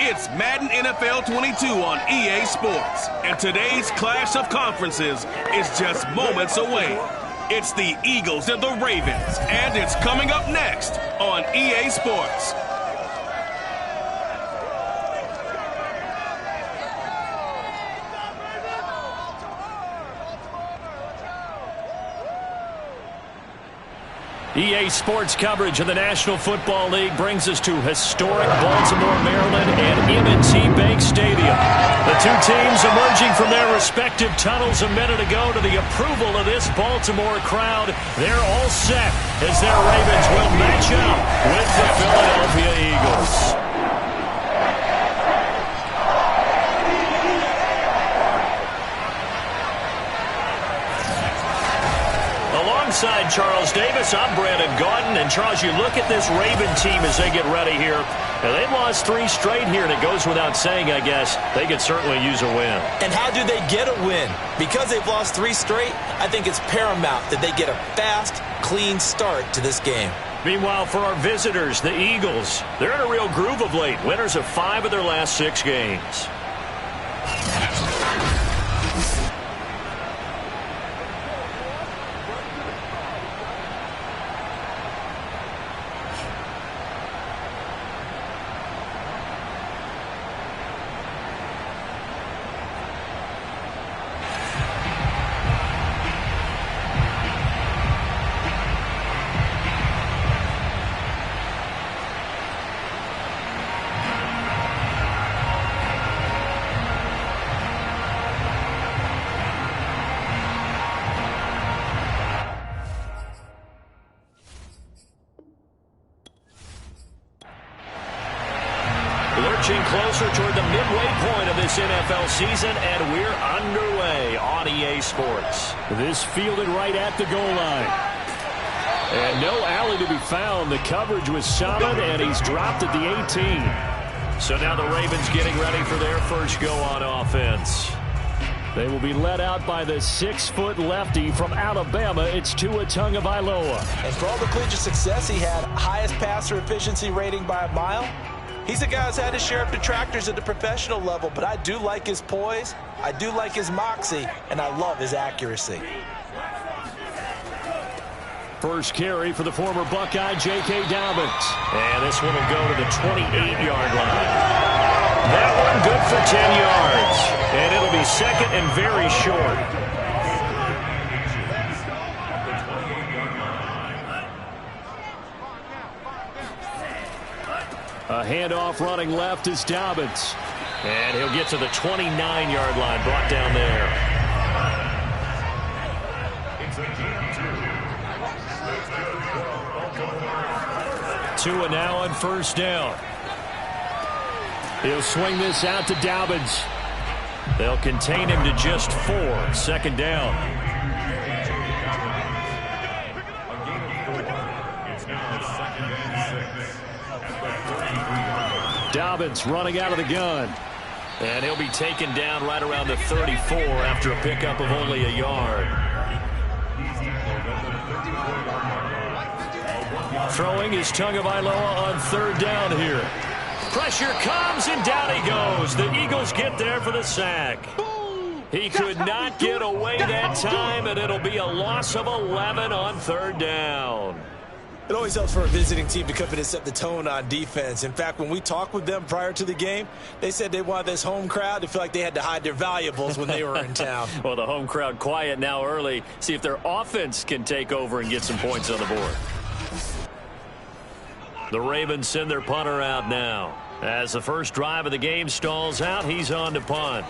It's Madden NFL 22 on EA Sports, and today's clash of conferences is just moments away. It's the Eagles and the Ravens, and it's coming up next on EA Sports. EA Sports coverage of the National Football League brings us to historic Baltimore, Maryland, and M&T Bank Stadium. The two teams emerging from their respective tunnels a minute ago to the approval of this Baltimore crowd. They're all set as their Ravens will match up with the Philadelphia Eagles. Alongside Charles Davis, I'm Brandon Gaudin. And Charles, you look at this Raven team as they get ready here. Now, they've lost 3 straight here, and it goes without saying, I guess, they could certainly use a win. And how do they get a win? Because they've lost 3 straight, I think it's paramount that they get a fast, clean start to this game. Meanwhile, for our visitors, the Eagles, they're in a real groove of late. Winners of 5 of their last 6 games. Lurching closer toward the midway point of this NFL season, and we're underway on EA Sports. This fielded right at the goal line. And no alley to be found. The coverage was solid, and he's dropped at the 18. So now the Ravens getting ready for their first go on offense. They will be led out by the 6-foot lefty from Alabama. It's Tua Tagovailoa. And for all the collegiate success he had, highest passer efficiency rating by a mile. He's a guy who's had his share of detractors at the professional level, but I do like his poise, I do like his moxie, and I love his accuracy. First carry for the former Buckeye, J.K. Dobbins. And this one will go to the 28-yard line. That one good for 10 yards. And it'll be second and very short. A handoff running left is Dobbins. And he'll get to the 29-yard line, brought down there. Tua now on first down. He'll swing this out to Dobbins. They'll contain him to just 4. Second down. Dobbins running out of the gun. And he'll be taken down right around the 34 after a pickup of only a yard. Throwing is Tagovailoa on third down here. Pressure comes, and down he goes. The Eagles get there for the sack. He could not get away that time, and it'll be a loss of 11 on third down. It always helps for a visiting team to come in and set the tone on defense. In fact, when we talked with them prior to the game, they said they wanted this home crowd to feel like they had to hide their valuables when they were in town. Well, the home crowd quiet now early. See if their offense can take over and get some points on the board. The Ravens send their punter out now. As the first drive of the game stalls out, he's on to punt.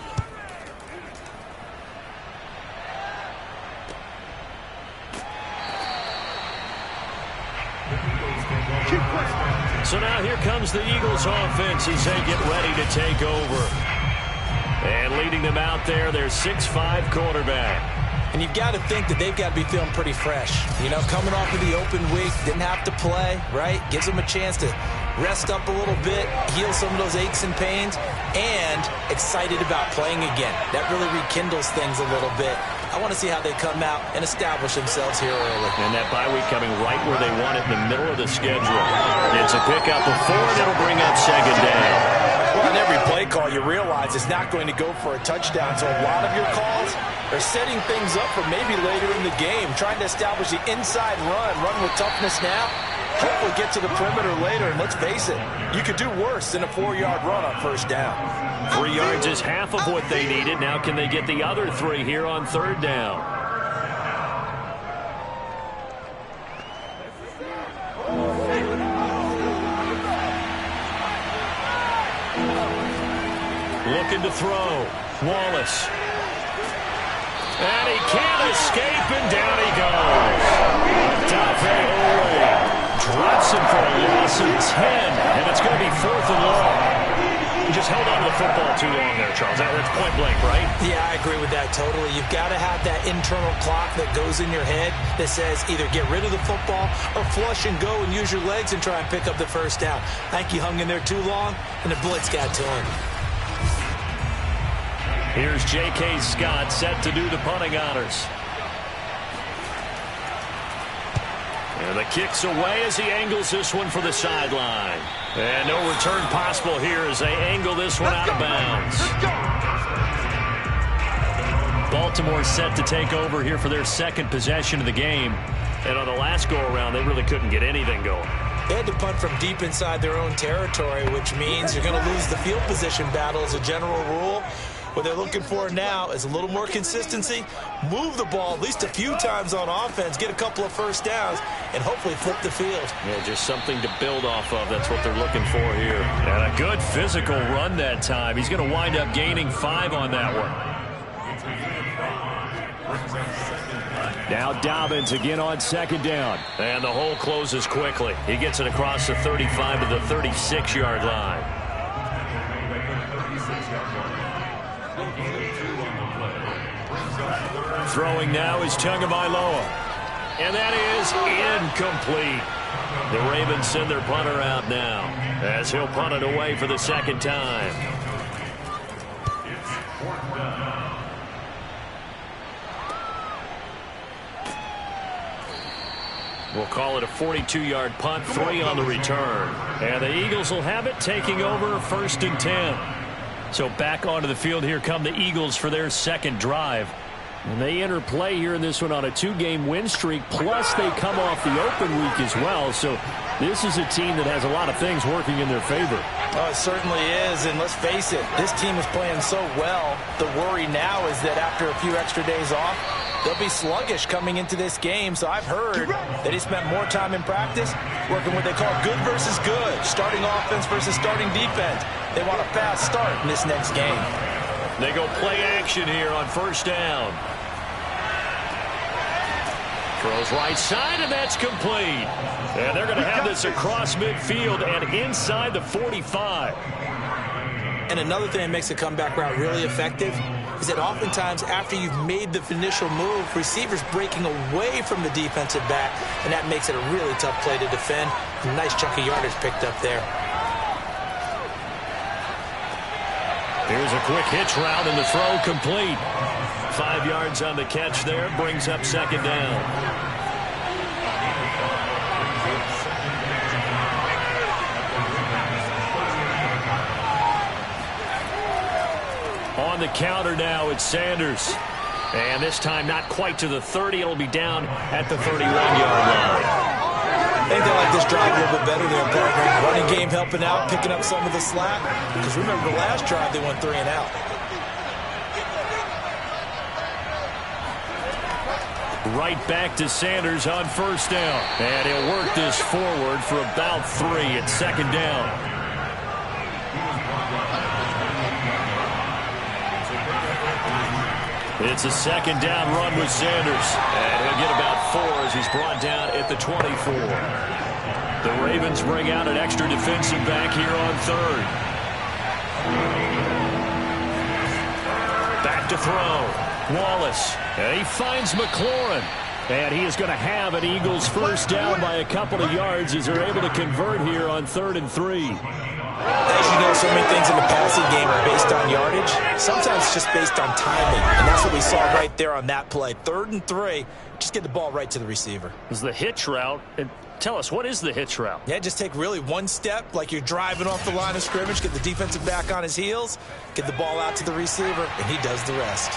So now here comes the Eagles offense as they get ready to take over. And leading them out there, their 6'5" quarterback. And you've got to think that they've got to be feeling pretty fresh. You know, coming off of the open week, didn't have to play, right? Gives them a chance to rest up a little bit, heal some of those aches and pains, and excited about playing again. That really rekindles things a little bit. I want to see how they come out and establish themselves here early. And that bye week coming right where they want it, in the middle of the schedule. It's a pickup of 4, and it'll bring up second down. Well, in every play call, you realize it's not going to go for a touchdown, so a lot of your calls are setting things up for maybe later in the game, trying to establish the inside run with toughness now, hopefully get to the perimeter later, and let's face it, you could do worse than a 4-yard run on first down. 3 yards is half of what they needed. Now can they get the other 3 here on third down? Looking to throw. Wallace. And he can't escape, and down he goes. Dafe drops him for a loss of 10, and it's going to be 4th and long. He just held on to the football too long there, Charles. That's point blank, right? Yeah, I agree with that totally. You've got to have that internal clock that goes in your head that says either get rid of the football or flush and go and use your legs and try and pick up the first down. I think he hung in there too long, and the blitz got to him. Here's J.K. Scott set to do the punting honors. And the kick's away as he angles this one for the sideline. And no return possible here as they angle this one out of bounds. Baltimore set to take over here for their second possession of the game. And on the last go-around, they really couldn't get anything going. They had to punt from deep inside their own territory, which means you're going to lose the field position battle as a general rule. What they're looking for now is a little more consistency, move the ball at least a few times on offense, get a couple of first downs, and hopefully flip the field. Yeah, just something to build off of. That's what they're looking for here. And a good physical run that time. He's going to wind up gaining 5 on that one. Now Dobbins again on second down. And the hole closes quickly. He gets it across the 35 to the 36-yard line. Throwing now is Tagovailoa. And that is incomplete. The Ravens send their punter out now as he'll punt it away for the second time. We'll call it a 42-yard punt, 3 on the return. And the Eagles will have it, taking over 1st and 10. So back onto the field here come the Eagles for their second drive. And they enter play here in this one on a 2-game win streak, plus they come off the open week as well. So this is a team that has a lot of things working in their favor. Oh, it certainly is, and let's face it, this team is playing so well. The worry now is that after a few extra days off, they'll be sluggish coming into this game. So I've heard that he spent more time in practice working what they call good versus good, starting offense versus starting defense. They want a fast start in this next game. They go play action here on first down. Throws right side, and that's complete. And they're going to have this across midfield and inside the 45. And another thing that makes a comeback route really effective is that oftentimes after you've made the initial move, receivers breaking away from the defensive back, and that makes it a really tough play to defend. A nice chunk of yardage picked up there. Here's a quick hitch route, and the throw complete. 5 yards on the catch there, brings up second down. On the counter now, it's Sanders. And this time not quite to the 30. It'll be down at the 31-yard line. I think they like this drive a little bit better there, partner. Running game helping out, picking up some of the slack. Because remember, the last drive they went 3 and out. Right back to Sanders on first down. And he'll work this forward for about 3 at second down. It's a second down run with Sanders. And he'll get about 4 as he's brought down at the 24. The Ravens bring out an extra defensive back here on third. Back to throw. Wallace. And he finds McLaurin. And he is going to have an Eagles first down by a couple of yards as they're able to convert here on 3rd and 3. As you know, so many things in the passing game are based on yardage. Sometimes it's just based on timing. And that's what we saw right there on that play. 3rd and 3. Just get the ball right to the receiver. Is the hitch route. And Tell us, what is the hitch route? Yeah, just take really one step like you're driving off the line of scrimmage, get the defensive back on his heels, get the ball out to the receiver, and he does the rest.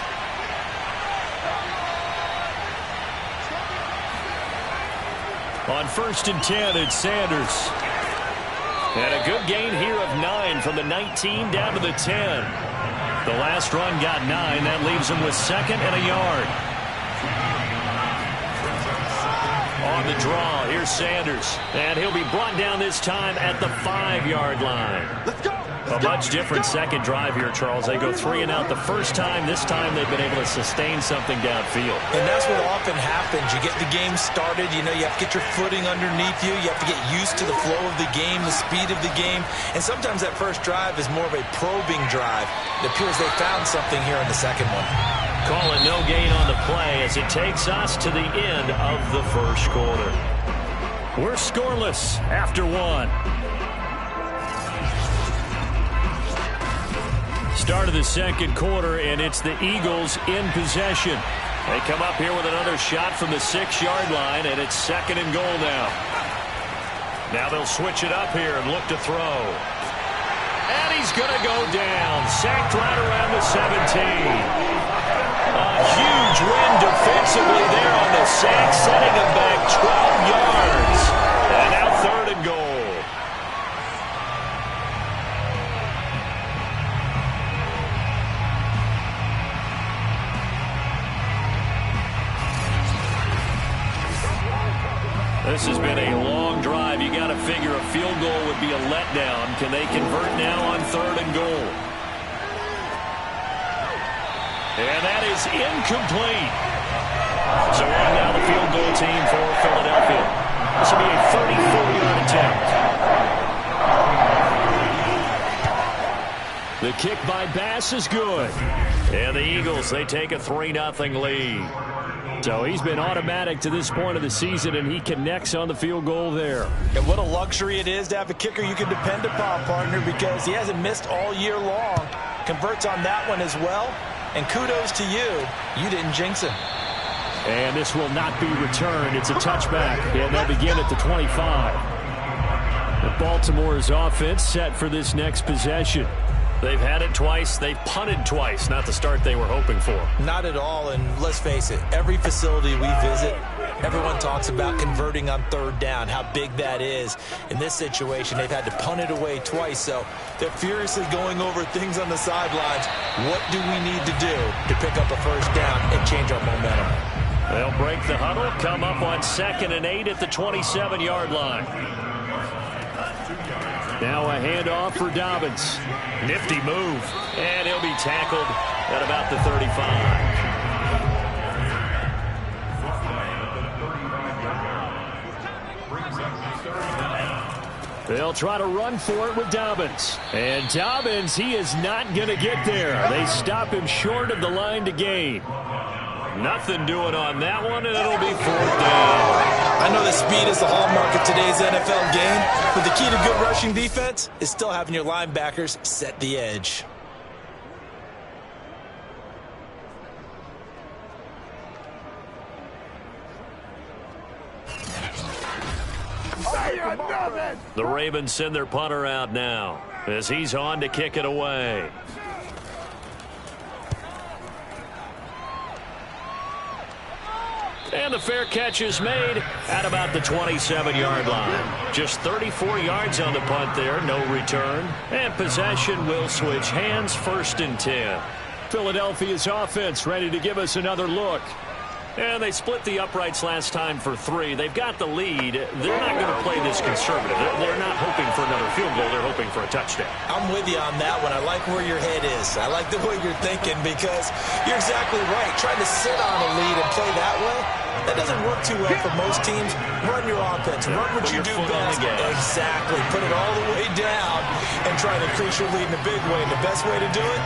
On 1st and 10, it's Sanders. And a good gain here of 9 from the 19 down to the 10. The last run got 9. That leaves him with 2nd and a yard. On the draw, here's Sanders. And he'll be brought down this time at the 5-yard line. Let's go. A much different second drive here, Charles. They go 3 and out the first time. This time they've been able to sustain something downfield. And that's what often happens. You get the game started. You know, you have to get your footing underneath you. You have to get used to the flow of the game, the speed of the game. And sometimes that first drive is more of a probing drive. It appears they found something here in the second one. Call it no gain on the play as it takes us to the end of the first quarter. We're scoreless after 1. Start of the second quarter, and it's the Eagles in possession. They come up here with another shot from the 6-yard line, and it's 2nd and goal now. Now they'll switch it up here and look to throw. And he's going to go down. Sacked right around the 17. A huge win defensively there on the sack, setting him back 12 yards. And now 3rd and goal. This has been a long drive. You got to figure a field goal would be a letdown. Can they convert now on 3rd and goal? And that is incomplete. So on now the field goal team for Philadelphia. This will be a 34-yard attempt. The kick by Bass is good. And the Eagles, they take a 3-0 lead. So he's been automatic to this point of the season, and he connects on the field goal there. And what a luxury it is to have a kicker you can depend upon, partner, because he hasn't missed all year long. Converts on that one as well. And kudos to you. You didn't jinx him. And this will not be returned. It's a touchback, and they'll begin at the 25. The Baltimore's offense set for this next possession. They've had it twice. They've punted twice. Not the start they were hoping for. Not at all, and let's face it, every facility we visit, everyone talks about converting on 3rd down, how big that is. In this situation, they've had to punt it away twice, so they're furiously going over things on the sidelines. What do we need to do to pick up a 1st down and change our momentum? They'll break the huddle, come up on 2nd and 8 at the 27-yard line. Now a handoff for Dobbins. Nifty move. And he'll be tackled at about the 35. They'll try to run for it with Dobbins. And Dobbins, he is not going to get there. They stop him short of the line to gain. Nothing doing on that one, and it'll be 4th down. I know that speed is the hallmark of today's NFL game, but the key to good rushing defense is still having your linebackers set the edge. The Ravens send their punter out now as he's on to kick it away. And the fair catch is made at about the 27-yard line. Just 34 yards on the punt there, no return. And possession will switch hands, 1st and 10. Philadelphia's offense ready to give us another look. And they split the uprights last time for 3. They've got the lead. They're not going to play this conservative. They're not hoping for another field goal. They're hoping for a touchdown. I'm with you on that one. I like where your head is. I like the way you're thinking because you're exactly right. Trying to sit on a lead and play that way, that doesn't work too well for most teams. Run your offense. Run what you do best. Exactly. Put it all the way down and try to increase your lead in a big way. And the best way to do it?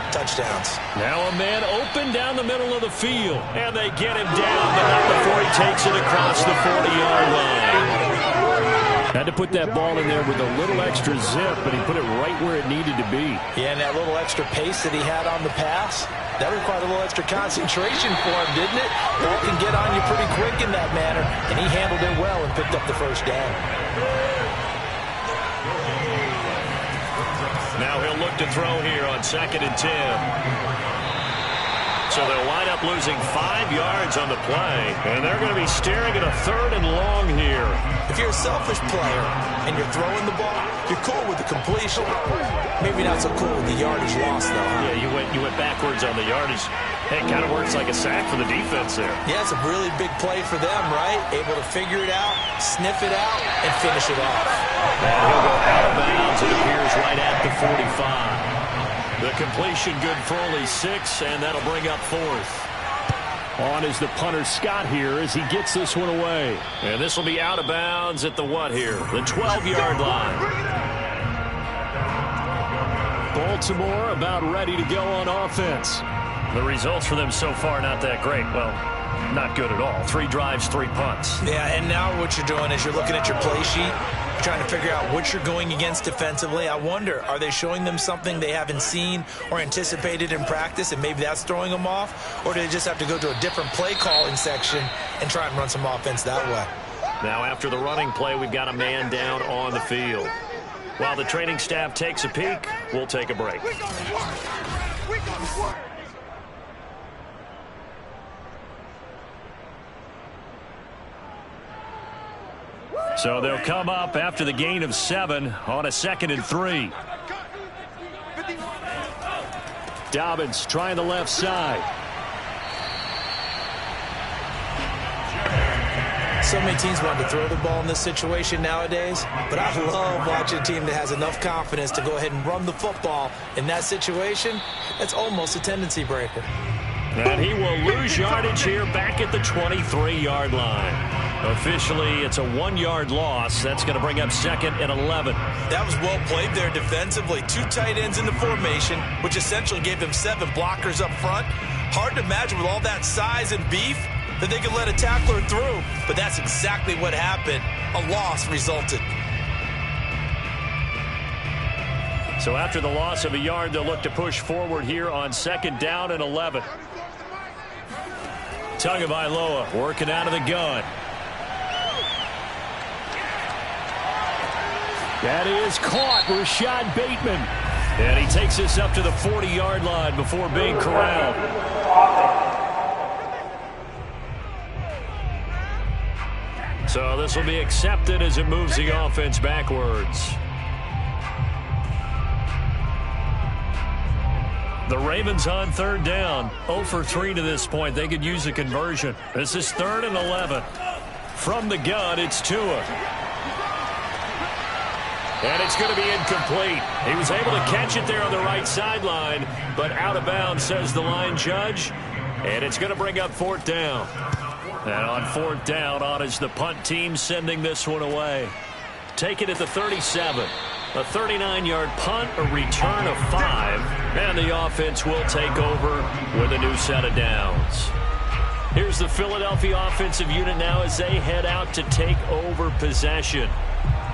Touchdowns. Now a man open down the middle of the field. And they get him down, but not before he takes it across the 40-yard line. Had to put that ball in there with a little extra zip, but he put it right where it needed to be. Yeah, and that little extra pace that he had on the pass, That required a little extra concentration for him, didn't it? Ball can get on you pretty quick in that manner, and he handled it well and picked up the first down. Now he'll look to throw here on 2nd and 10. So they'll wind up losing 5 yards on the play, and they're going to be staring at a 3rd and long here. If you're a selfish player and you're throwing the ball, you're cool with the completion. Maybe not so cool with the yardage loss, though. Huh? Yeah, you went backwards on the yardage. Hey, it kind of works like a sack for the defense there. Yeah, it's a really big play for them, right? Able to figure it out, sniff it out, and finish it off. And he'll go out of bounds. It appears right at the 45. The completion good for only 6, and that'll bring up 4th. On is the punter Scott here as he gets this one away. And this will be out of bounds at the what here? The 12-yard line. Baltimore about ready to go on offense. The results for them so far not that great. Well, not good at all. 3 drives, 3 punts. Yeah, and now what you're doing is you're looking at your play sheet, trying to figure out what you're going against defensively. I wonder, are they showing them something they haven't seen or anticipated in practice, and maybe that's throwing them off? Or do they just have to go to a different play calling section and try and run some offense that way? Now after the running play, we've got a man down on the field. While the training staff takes a peek, we'll take a break. We're gonna work. We're gonna work. So they'll come up after the gain of 7 on a 2nd and 3. Dobbins trying the left side. So many teams want to throw the ball in this situation nowadays, but I love watching a team that has enough confidence to go ahead and run the football in that situation. That's almost a tendency breaker. And he will lose yardage here back at the 23-yard line. Officially, it's a 1-yard loss. That's going to bring up 2nd and 11. That was well played there defensively. 2 tight ends in the formation, which essentially gave them 7 blockers up front. Hard to imagine with all that size and beef that they could let a tackler through, but that's exactly what happened. A loss resulted. So after the loss of a yard, they'll look to push forward here on 2nd down and 11. Tagovailoa working out of the gun. That is caught. Rashad Bateman. And he takes this up to the 40-yard line before being corralled. So this will be accepted as it moves the offense backwards. The Ravens on 3rd down. 0 for 3 to this point. They could use a conversion. This is 3rd and 11. From the gun, it's Tua. And it's going to be incomplete. He was able to catch it there on the right sideline, but out of bounds, says the line judge. And it's going to bring up 4th down. And on 4th down, on is the punt team sending this one away. Take it at the 37. A 39-yard punt, a return of 5. And the offense will take over with a new set of downs. Here's the Philadelphia offensive unit now as they head out to take over possession.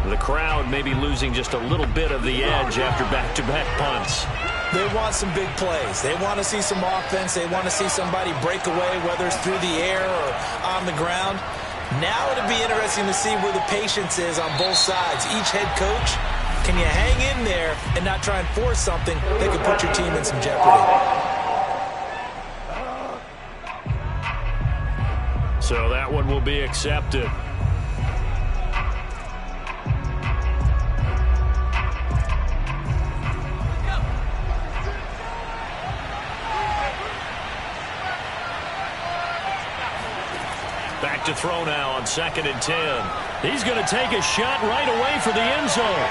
The crowd may be losing just a little bit of the edge after back-to-back punts. They want some big plays. They want to see some offense. They want to see somebody break away, whether it's through the air or on the ground. Now it'll be interesting to see where the patience is on both sides. Each head coach, can you hang in there and not try and force something that could put your team in some jeopardy? So that one will be accepted. Back to throw now on 2nd and 10. He's going to take a shot right away for the end zone.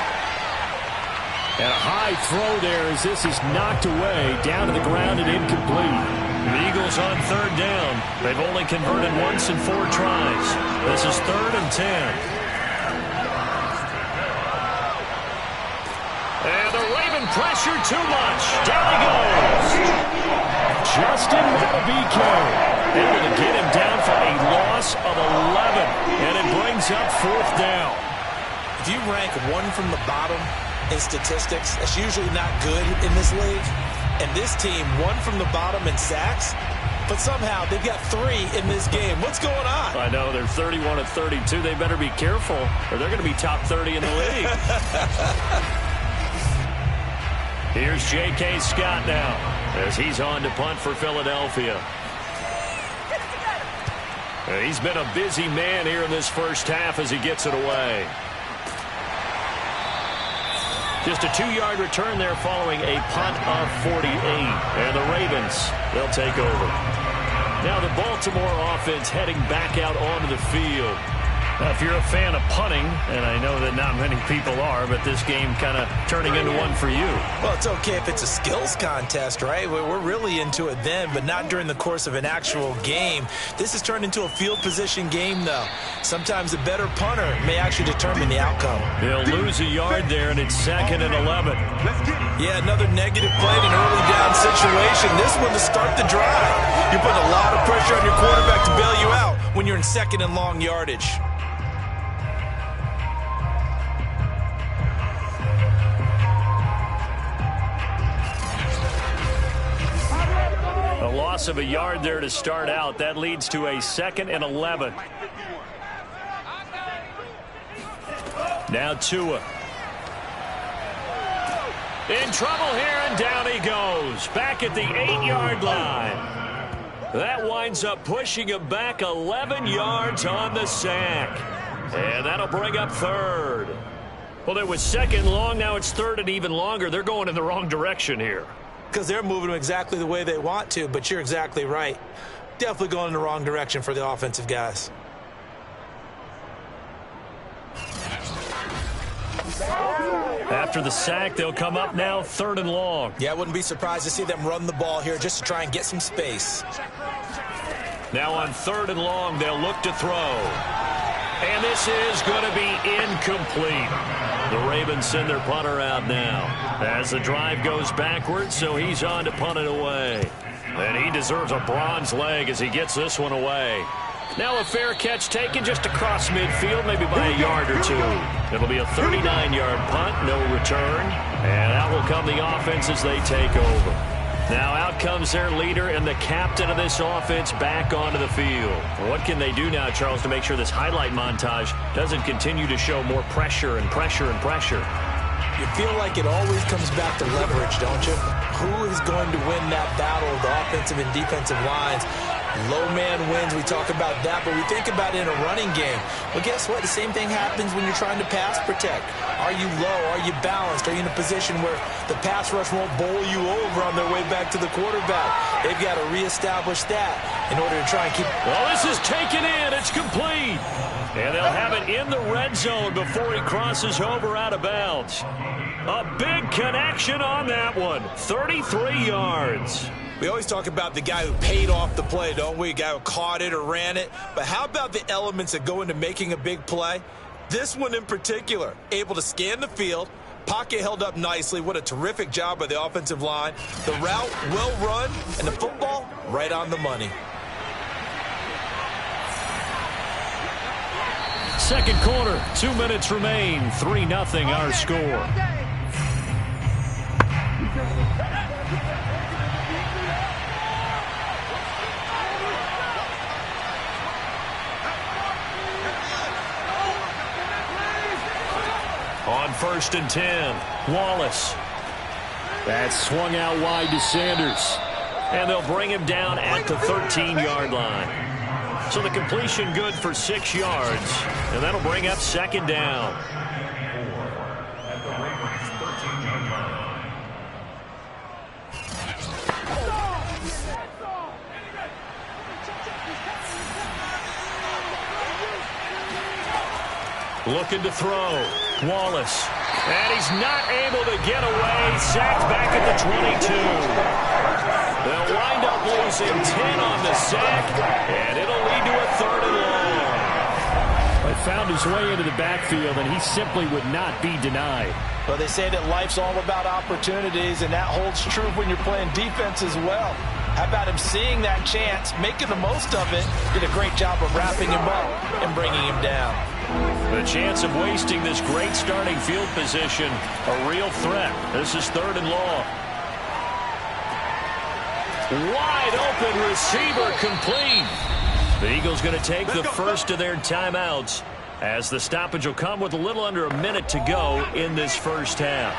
And a high throw there as this is knocked away, down to the ground and incomplete. The Eagles on 3rd down. They've only converted once in 4 tries. This is 3rd and 10. And the Raven pressure too much. Down he goes. Justin Madubuike able to get him down for a loss of 11. And it brings up 4th down. If you rank one from the bottom in statistics, that's usually not good in this league. And this team won from the bottom in sacks, but somehow they've got 3 in this game. What's going on? I know, they're 31 of 32. They better be careful, or they're going to be top 30 in the league. Here's J.K. Scott now, as he's on to punt for Philadelphia. He's been a busy man here in this first half as he gets it away. Just a 2-yard return there following a punt of 48. And the Ravens, they'll take over. Now the Baltimore offense heading back out onto the field. Now, if you're a fan of punting, and I know that not many people are, but this game kind of turning into one for you. Well, it's okay if it's a skills contest, right? We're really into it then, but not during the course of an actual game. This has turned into a field position game, though. Sometimes a better punter may actually determine the outcome. They'll lose a yard there, and it's 2nd and 11. Yeah, another negative play in an early down situation. This one to start the drive. You're putting a lot of pressure on your quarterback to bail you out when you're in 2nd and long yardage. A loss of a yard there to start out. That leads to a 2nd and 11. Now Tua. In trouble here, and down he goes. Back at the 8-yard line. That winds up pushing him back 11 yards on the sack. And that'll bring up 3rd. Well, it was 2nd long. Now it's 3rd and even longer. They're going in the wrong direction here. Because they're moving them exactly the way they want to, but you're exactly right. Definitely going in the wrong direction for the offensive guys. After the sack, they'll come up now 3rd and long. Yeah, I wouldn't be surprised to see them run the ball here just to try and get some space. Now on 3rd and long, they'll look to throw. And this is going to be incomplete. The Ravens send their punter out now as the drive goes backwards, so he's on to punt it away. And he deserves a bronze leg as he gets this one away. Now a fair catch taken just across midfield, maybe by a yard or 2. It'll be a 39-yard punt, no return. And out will come the offense as they take over. Now out comes their leader and the captain of this offense back onto the field. What can they do now, Charles, to make sure this highlight montage doesn't continue to show more pressure and pressure and pressure? You feel like it always comes back to leverage, don't you? Who is going to win that battle of the offensive and defensive lines? Low man wins. We talk about that, but we think about it in a running game. Well, guess what? The same thing happens when you're trying to pass protect. Are you low? Are you balanced? Are you in a position where the pass rush won't bowl you over on their way back to the quarterback? They've got to reestablish that in order to try and keep... Well, this is taken in. It's complete. And they'll have it in the red zone before he crosses over out of bounds. A big connection on that one. 33 yards. We always talk about the guy who paid off the play, don't we? A guy who caught it or ran it. But how about the elements that go into making a big play? This one in particular, able to scan the field, pocket held up nicely. What a terrific job by the offensive line. The route well run, and the football right on the money. Second quarter, 2 minutes remain. 3-0 our score. On 1st and 10, Wallace. That's swung out wide to Sanders. And they'll bring him down at the 13-yard line. So the completion good for 6 yards. And that'll bring up 2nd down. Looking to throw. Wallace. And he's not able to get away. Sacked back at the 22. They'll wind up losing 10 on the sack, and it'll lead to a 3rd and long. He found his way into the backfield, and he simply would not be denied. Well, they say that life's all about opportunities, and that holds true when you're playing defense as well. How about him seeing that chance, making the most of it, did a great job of wrapping him up and bringing him down. The chance of wasting this great starting field position, a real threat. This is 3rd and long. Wide open receiver complete. The Eagles going to take the first of their timeouts as the stoppage will come with a little under a minute to go in this first half.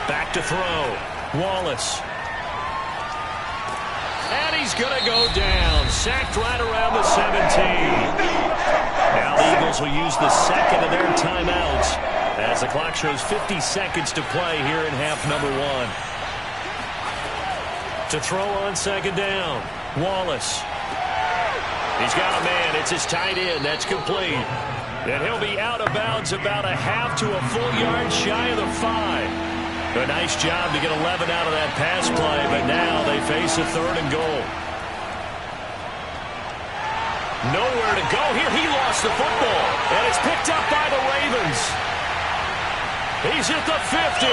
Back to throw. Wallace. And he's going to go down. Sacked right around the 17. Now the Eagles will use the second of their timeouts as the clock shows 50 seconds to play here in half number 1. To throw on second down. Wallace. He's got a man. It's his tight end. That's complete. And he'll be out of bounds about a half to a full yard shy of the 5. A nice job to get 11 out of that pass play, but now they face a 3rd and goal. Nowhere to go here. He lost the football, and it's picked up by the Ravens. He's at the 50.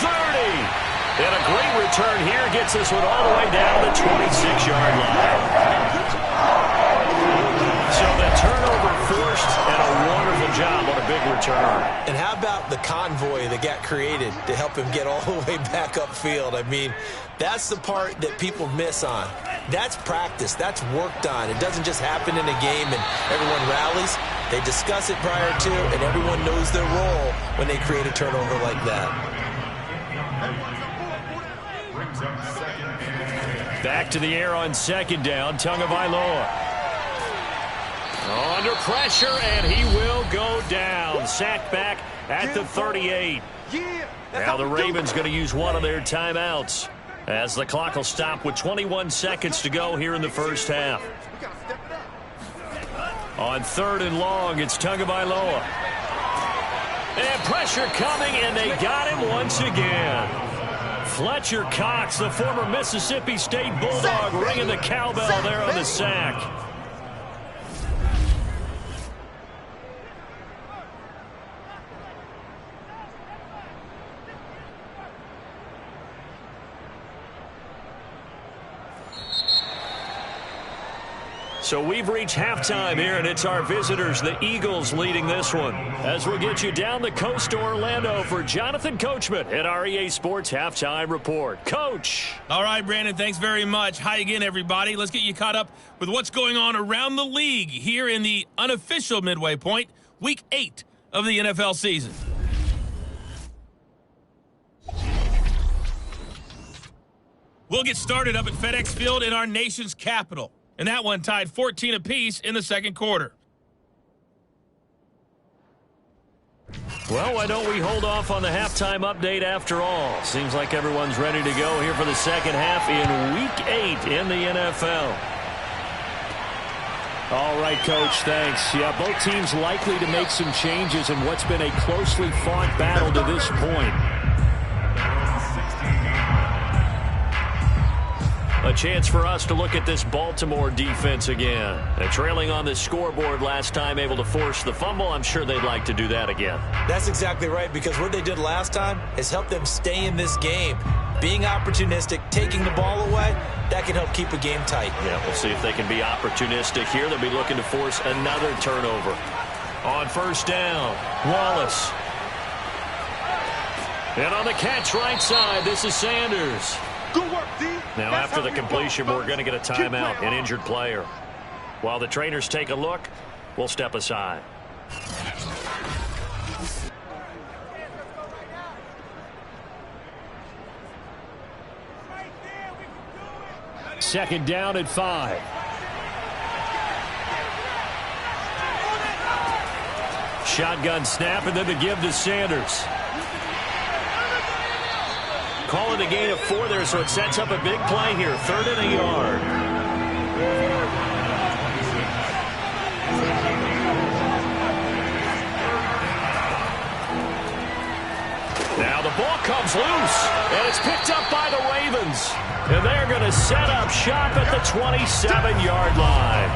30. And a great return here gets this one all the way down to the 26-yard line. So the turnover forced, and a wonderful job on a big return. And how about the convoy that got created to help him get all the way back upfield? I mean, that's the part that people miss on. That's practice. That's worked on. It doesn't just happen in a game and everyone rallies. They discuss it prior to, and everyone knows their role when they create a turnover like that. Back to the air on second down. Tagovailoa. Under pressure, and he will go down. Sacked back at the 38. Now the Ravens going to use one of their timeouts as the clock will stop with 21 seconds to go here in the first half. On 3rd and long, it's Tagovailoa. And pressure coming, and they got him once again. Fletcher Cox, the former Mississippi State Bulldog, ringing the cowbell there on the sack. So we've reached halftime here, and it's our visitors, the Eagles, leading this one. As we'll get you down the coast to Orlando for Jonathan Coachman at our EA Sports Halftime Report. Coach. All right, Brandon, thanks very much. Hi again, everybody. Let's get you caught up with what's going on around the league here in the unofficial midway point, Week 8 of the NFL season. We'll get started up at FedEx Field in our nation's capital. And that one tied 14 apiece in the second quarter. Well, why don't we hold off on the halftime update after all? Seems like everyone's ready to go here for the second half in Week 8 in the NFL. All right, Coach, thanks. Yeah, both teams likely to make some changes in what's been a closely fought battle to this point. A chance for us to look at this Baltimore defense again. They're trailing on the scoreboard last time, able to force the fumble. I'm sure they'd like to do that again. That's exactly right, because what they did last time has helped them stay in this game. Being opportunistic, taking the ball away, that can help keep a game tight. Yeah, we'll see if they can be opportunistic here. They'll be looking to force another turnover. On first down, Wallace. And on the catch right side, this is Sanders. Good work, D. Now, after the completion, we're going to get a timeout, an injured player. While the trainers take a look, we'll step aside. Second down at 5. Shotgun snap, and then the give to Sanders. Calling a gain of 4 there, so it sets up a big play here. 3rd and a yard. Now the ball comes loose, and it's picked up by the Ravens. And they're going to set up shop at the 27-yard line.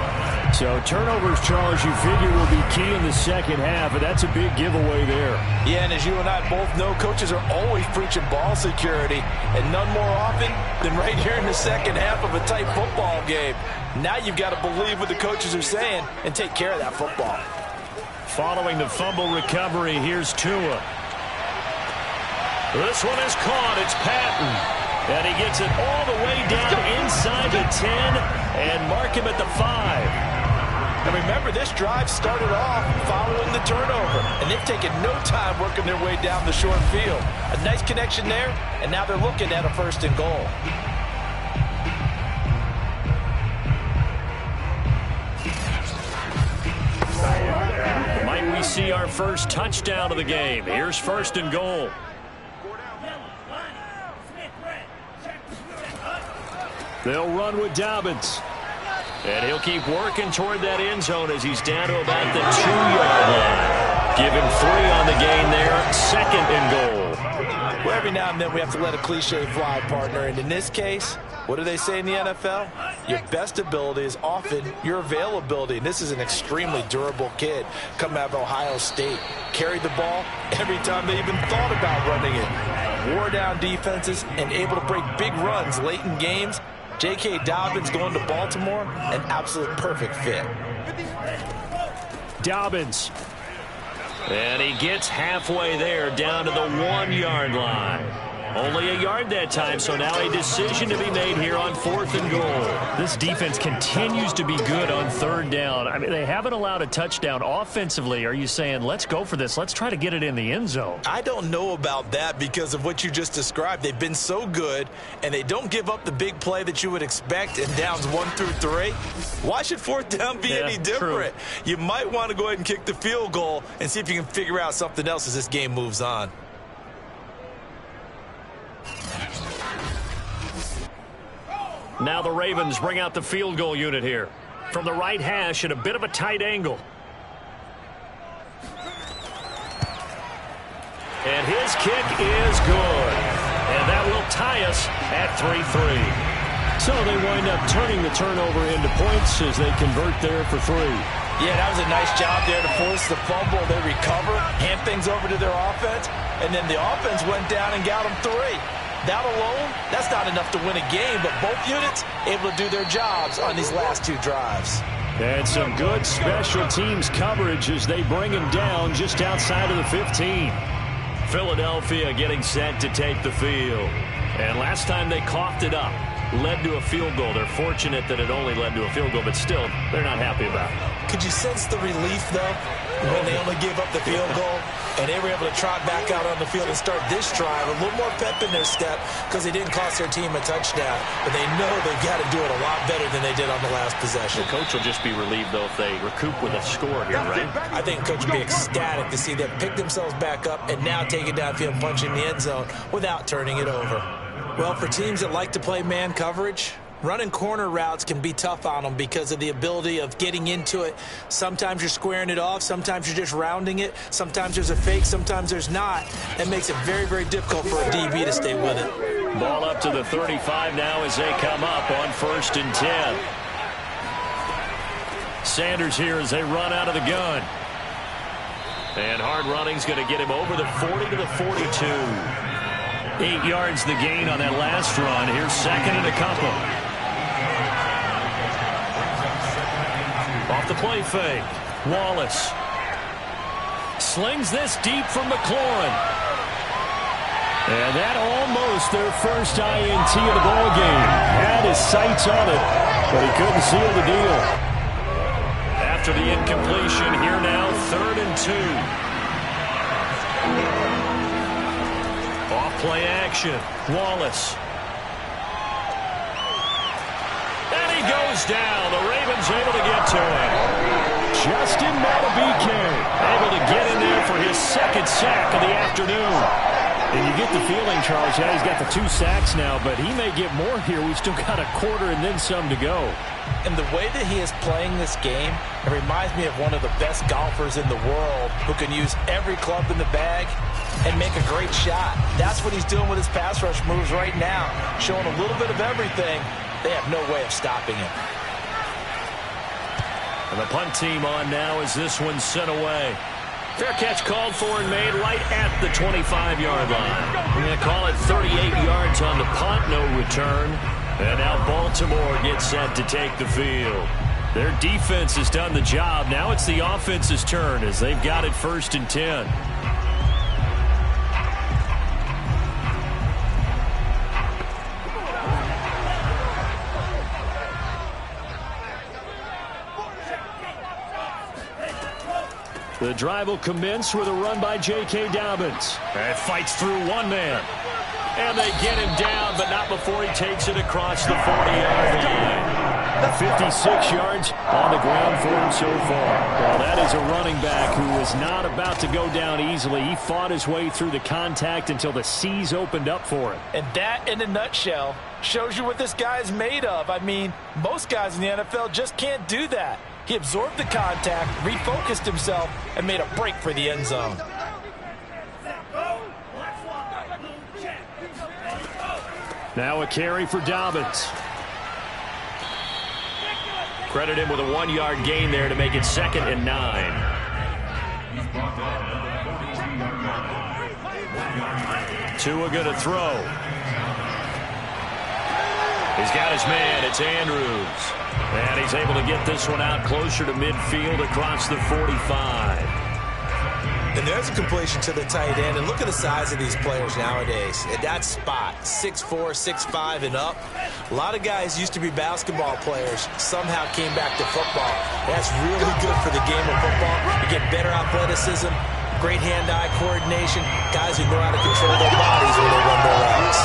So turnovers, Charles, you figure will be key in the second half, and that's a big giveaway there. Yeah, and as you and I both know, coaches are always preaching ball security, and none more often than right here in the second half of a tight football game. Now you've got to believe what the coaches are saying and take care of that football. Following the fumble recovery, here's Tua. This one is caught. It's Patton. And he gets it all the way down inside the 10 and mark him at the 5. And remember, this drive started off following the turnover, and they've taken no time working their way down the short field. A nice connection there, and now they're looking at a 1st and goal. Might we see our first touchdown of the game? Here's 1st and goal. They'll run with Dobbins. And he'll keep working toward that end zone as he's down to about the 2-yard line. Give him 3 on the gain there. 2nd and goal. Well, every now and then we have to let a cliche fly, partner. And in this case, what do they say in the NFL? Your best ability is often your availability. And this is an extremely durable kid coming out of Ohio State. Carried the ball every time they even thought about running it. Wore down defenses and able to break big runs late in games. J.K. Dobbins going to Baltimore, an absolute perfect fit. Dobbins. And he gets halfway there, down to the 1-yard line. Only a yard that time, so now a decision to be made here on 4th and goal. This defense continues to be good on 3rd down. I mean, they haven't allowed a touchdown offensively. Are you saying, let's go for this? Let's try to get it in the end zone. I don't know about that because of what you just described. They've been so good, and they don't give up the big play that you would expect in downs 1 through 3. Why should 4th down be any different? True. You might want to go ahead and kick the field goal and see if you can figure out something else as this game moves on. Now the Ravens bring out the field goal unit here. From the right hash at a bit of a tight angle. And his kick is good. And that will tie us at 3-3. So they wind up turning the turnover into points as they convert there for 3. Yeah, that was a nice job there to force the fumble. They recover, hand things over to their offense, and then the offense went down and got them 3. That alone, that's not enough to win a game, but both units able to do their jobs on these last 2 drives. And some good special teams coverage as they bring him down just outside of the 15. Philadelphia getting set to take the field. And last time they coughed it up, led to a field goal. They're fortunate that it only led to a field goal, but still, they're not happy about it. Could you sense the relief, though, when they only gave up the field goal and they were able to trot back out on the field and start this drive? A little more pep in their step because they didn't cost their team a touchdown, but they know they've got to do it a lot better than they did on the last possession. The coach will just be relieved, though, if they recoup with a score here, right? I think coach will be ecstatic to see them pick themselves back up and now take it downfield and punch in the end zone without turning it over. Well, for teams that like to play man coverage, running corner routes can be tough on them because of the ability of getting into it. Sometimes you're squaring it off. Sometimes you're just rounding it. Sometimes there's a fake. Sometimes there's not. That makes it very, very difficult for a DB to stay with it. Ball up to the 35 now as they come up on 1st and 10. Sanders here as they run out of the gun. And hard running's going to get him over the 40 to the 42. 8 yards the gain on that last run. Here's 2nd and a couple. Off the play fake. Wallace slings this deep from McLaurin. And that almost their first INT of the ball game. Had his sights on it, but he couldn't seal the deal. After the incompletion, here now 3rd and 2. Off-play action. Wallace. And he goes down. The Ravens able to get to him. Justin Madubuike Able to get in there for his 2nd sack of the afternoon. And you get the feeling, Charles, yeah, he's got the 2 sacks now, but he may get more here. We've still got a quarter and then some to go. And the way that he is playing this game, it reminds me of one of the best golfers in the world who can use every club in the bag and make a great shot. That's what he's doing with his pass rush moves right now, showing a little bit of everything. They have no way of stopping him. And the punt team on now as this one's sent away. Fair catch called for and made right at the 25-yard line. We're going to call it 38 yards on the punt, no return. And now Baltimore gets set to take the field. Their defense has done the job. Now it's the offense's turn as they've got it 1st and 10. The drive will commence with a run by J.K. Dobbins. And fights through one man. And they get him down, but not before he takes it across the 40-yard line. 56 yards on the ground for him so far. Well, that is a running back who was not about to go down easily. He fought his way through the contact until the seas opened up for him. And that, in a nutshell, shows you what this guy is made of. I mean, most guys in the NFL just can't do that. He absorbed the contact, refocused himself, and made a break for the end zone. Now a carry for Dobbins. Credit him with a 1-yard gain there to make it 2nd and 9. Tua going to throw. He's got his man. It's Andrews. And he's able to get this one out closer to midfield across the 45. And there's a completion to the tight end. And look at the size of these players nowadays. At that spot, 6'4", 6'5", and up. A lot of guys used to be basketball players, somehow came back to football. That's really good for the game of football. You get better athleticism, great hand-eye coordination, guys who know how to control their bodies when they run their routes.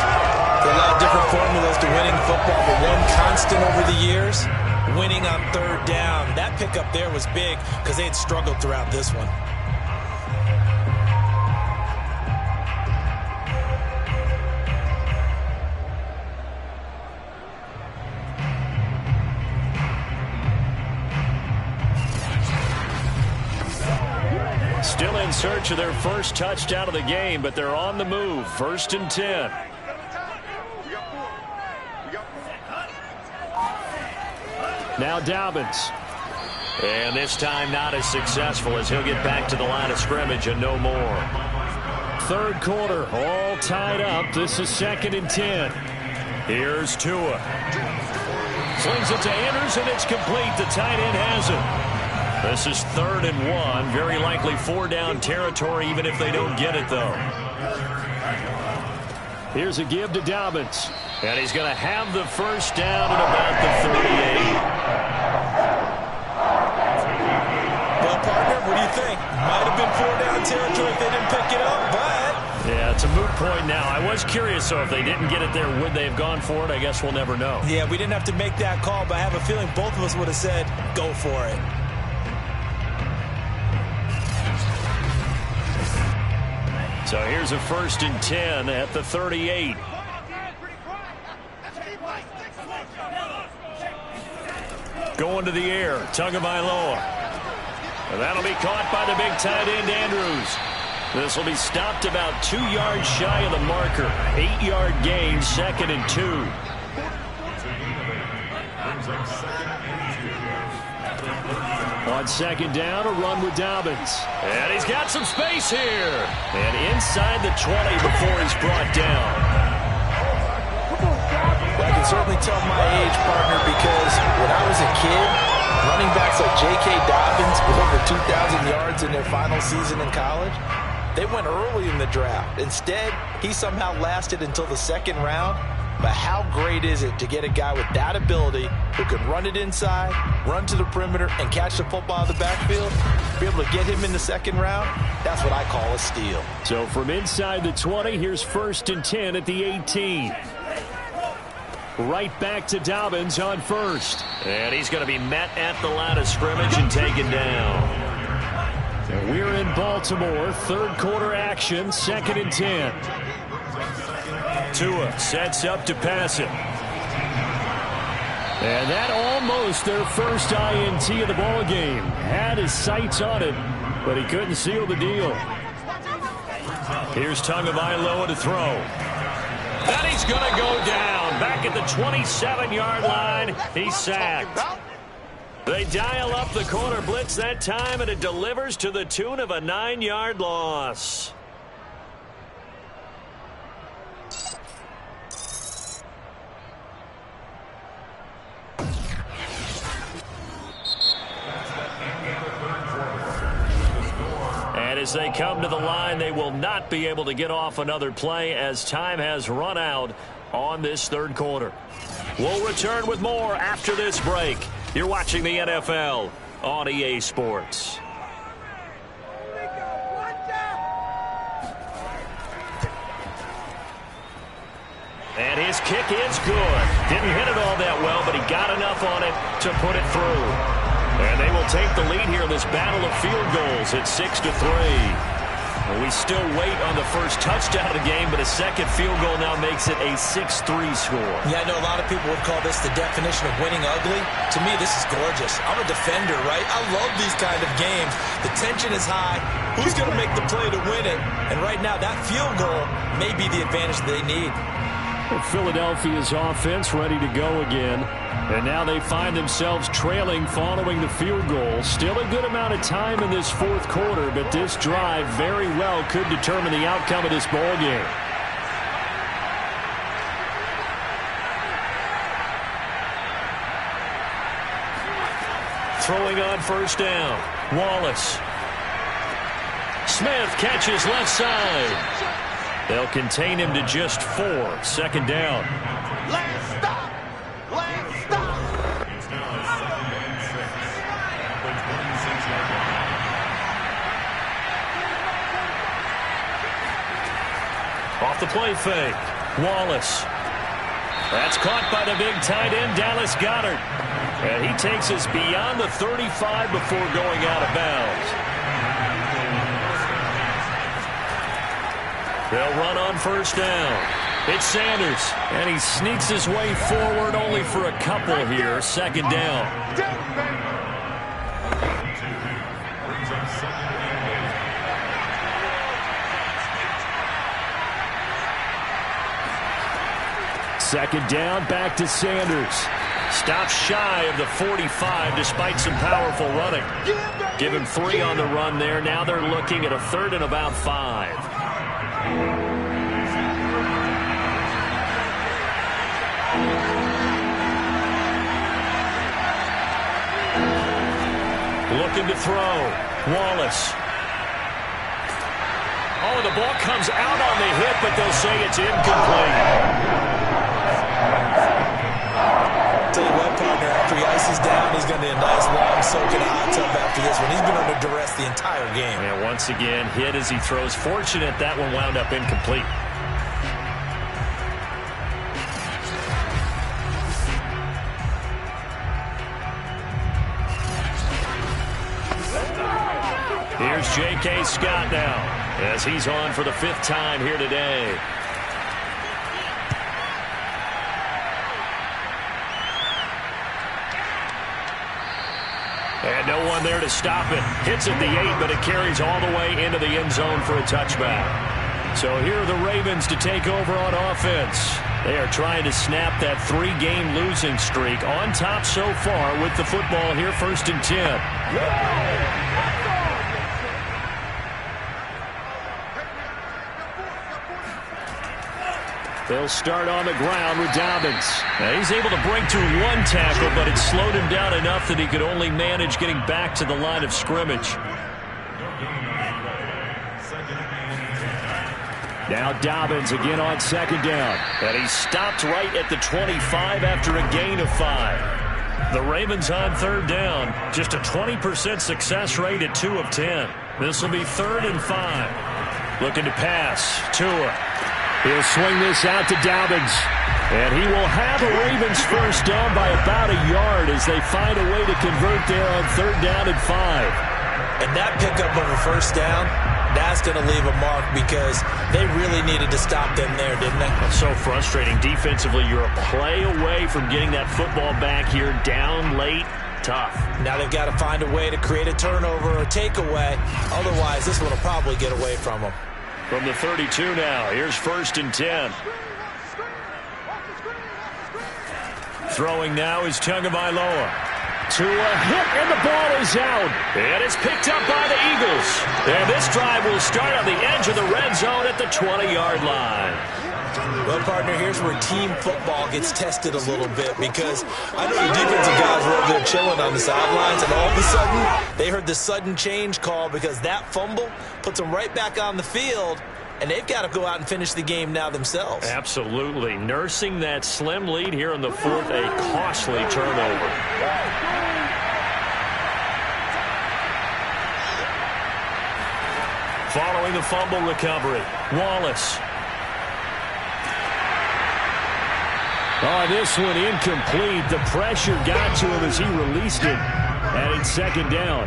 There are a lot of different formulas to winning football, but one constant over the years, winning on 3rd down. That pickup there was big because they had struggled throughout this one. Still in search of their first touchdown of the game, but they're on the move. 1st and 10. Now Dobbins. And this time not as successful as he'll get back to the line of scrimmage and no more. 3rd quarter, all tied up. This is 2nd and 10. Here's Tua. Slings it to Andrews, and it's complete. The tight end has it. This is 3rd and 1. Very likely 4-down territory, even if they don't get it, though. Here's a give to Dobbins. And he's going to have the first down at about the 38. Well, partner, what do you think? Might have been 4-down territory if they didn't pick it up, but... Yeah, it's a moot point now. I was curious, so if they didn't get it there, would they have gone for it? I guess we'll never know. Yeah, we didn't have to make that call, but I have a feeling both of us would have said, go for it. So here's a 1st and 10 at the 38. Going to the air, Tagovailoa. And that'll be caught by the big tight end, Andrews. This will be stopped about 2 yards shy of the marker. 8-yard gain, 2nd and 2. On 2nd down, a run with Dobbins. And he's got some space here. And inside the 20 before he's brought down. Well, I can certainly tell my age, partner, because when I was a kid, running backs like J.K. Dobbins with over 2,000 yards in their final season in college, they went early in the draft. Instead, he somehow lasted until the 2nd round. But how great is it to get a guy with that ability who can run it inside, run to the perimeter, and catch the football in the backfield? Be able to get him in the 2nd round, that's what I call a steal. So from inside the 20, here's 1st and 10 at the 18. Right back to Dobbins on 1st. And he's going to be met at the line of scrimmage and taken down. And we're in Baltimore, 3rd quarter action, 2nd and 10. Tua sets up to pass it. And that almost their first INT of the ball game. Had his sights on it, but he couldn't seal the deal. Here's Tagovailoa to throw. And he's going to go down. Back at the 27-yard line, he's sacked. They dial up the corner blitz that time, and it delivers to the tune of a 9-yard loss. And as they come to the line, they will not be able to get off another play as time has run out on this third quarter. We'll return with more after this break. You're watching the NFL on EA Sports. And his kick is good. Didn't hit it all that well, but he got enough on it to put it through. And they will take the lead here in this battle of field goals at 6-3. And we still wait on the first touchdown of the game, but a second field goal now makes it a 6-3 score. Yeah, I know a lot of people would call this the definition of winning ugly. To me, this is gorgeous. I'm a defender, right? I love these kind of games. The tension is high. Who's going to make the play to win it? And right now, that field goal may be the advantage they need. Philadelphia's offense ready to go again. And now they find themselves trailing following the field goal. Still a good amount of time in this fourth quarter, but this drive very well could determine the outcome of this ball game. Throwing on first down. Wallace. Smith catches left side. They'll contain him to just 4. Second down. Last stop. Last stop. Off the play fake. Wallace. That's caught by the big tight end, Dallas Goedert. And he takes us beyond the 35 before going out of bounds. They'll run on first down. It's Sanders, and he sneaks his way forward only for a couple here. Second down. Second down, back to Sanders. Stops shy of the 45 despite some powerful running. Give him 3 on the run there. Now they're looking at a third and about 5. Looking to throw. Wallace. Oh, the ball comes out on the hit, but they'll say it's incomplete. Tell you what, partner, after he ices down, he's going to need a nice long soak in a hot tub after this one. He's been under duress the entire game. And once again, hit as he throws. Fortunate that one wound up incomplete. Here's J.K. Scott now, as he's on for the 5th time here today. And no one there to stop it. Hits at the 8, but it carries all the way into the end zone for a touchback. So here are the Ravens to take over on offense. They are trying to snap that 3-game losing streak. On top so far with the football here, 1st and 10. They'll start on the ground with Dobbins. Now he's able to break through 1 tackle, but it slowed him down enough that he could only manage getting back to the line of scrimmage. Now Dobbins again on second down. And he stopped right at the 25 after a gain of 5. The Ravens on third down. Just a 20% success rate at 2 of 10. This will be 3rd and 5. Looking to pass. Tua. He'll swing this out to Dobbins. And he will have a Ravens first down by about a yard as they find a way to convert there on 3rd down and 5. And that pickup of a first down, that's going to leave a mark because they really needed to stop them there, didn't they? It's so frustrating. Defensively, you're a play away from getting that football back here down late. Tough. Now they've got to find a way to create a turnover or takeaway. Otherwise, this one will probably get away from them. From the 32 now, here's 1st and 10. Throwing now is Tagovailoa. To a hit, and the ball is out. And it's picked up by the Eagles. And this drive will start on the edge of the red zone at the 20-yard line. Well, partner, here's where team football gets tested a little bit, because I know the defensive guys were over there chilling on the sidelines, and all of a sudden, they heard the sudden change call because that fumble puts them right back on the field, and they've got to go out and finish the game now themselves. Absolutely. Nursing that slim lead here in the fourth, a costly turnover. Following the fumble recovery, Wallace. Oh, this one incomplete. The pressure got to him as he released it. And it's second down.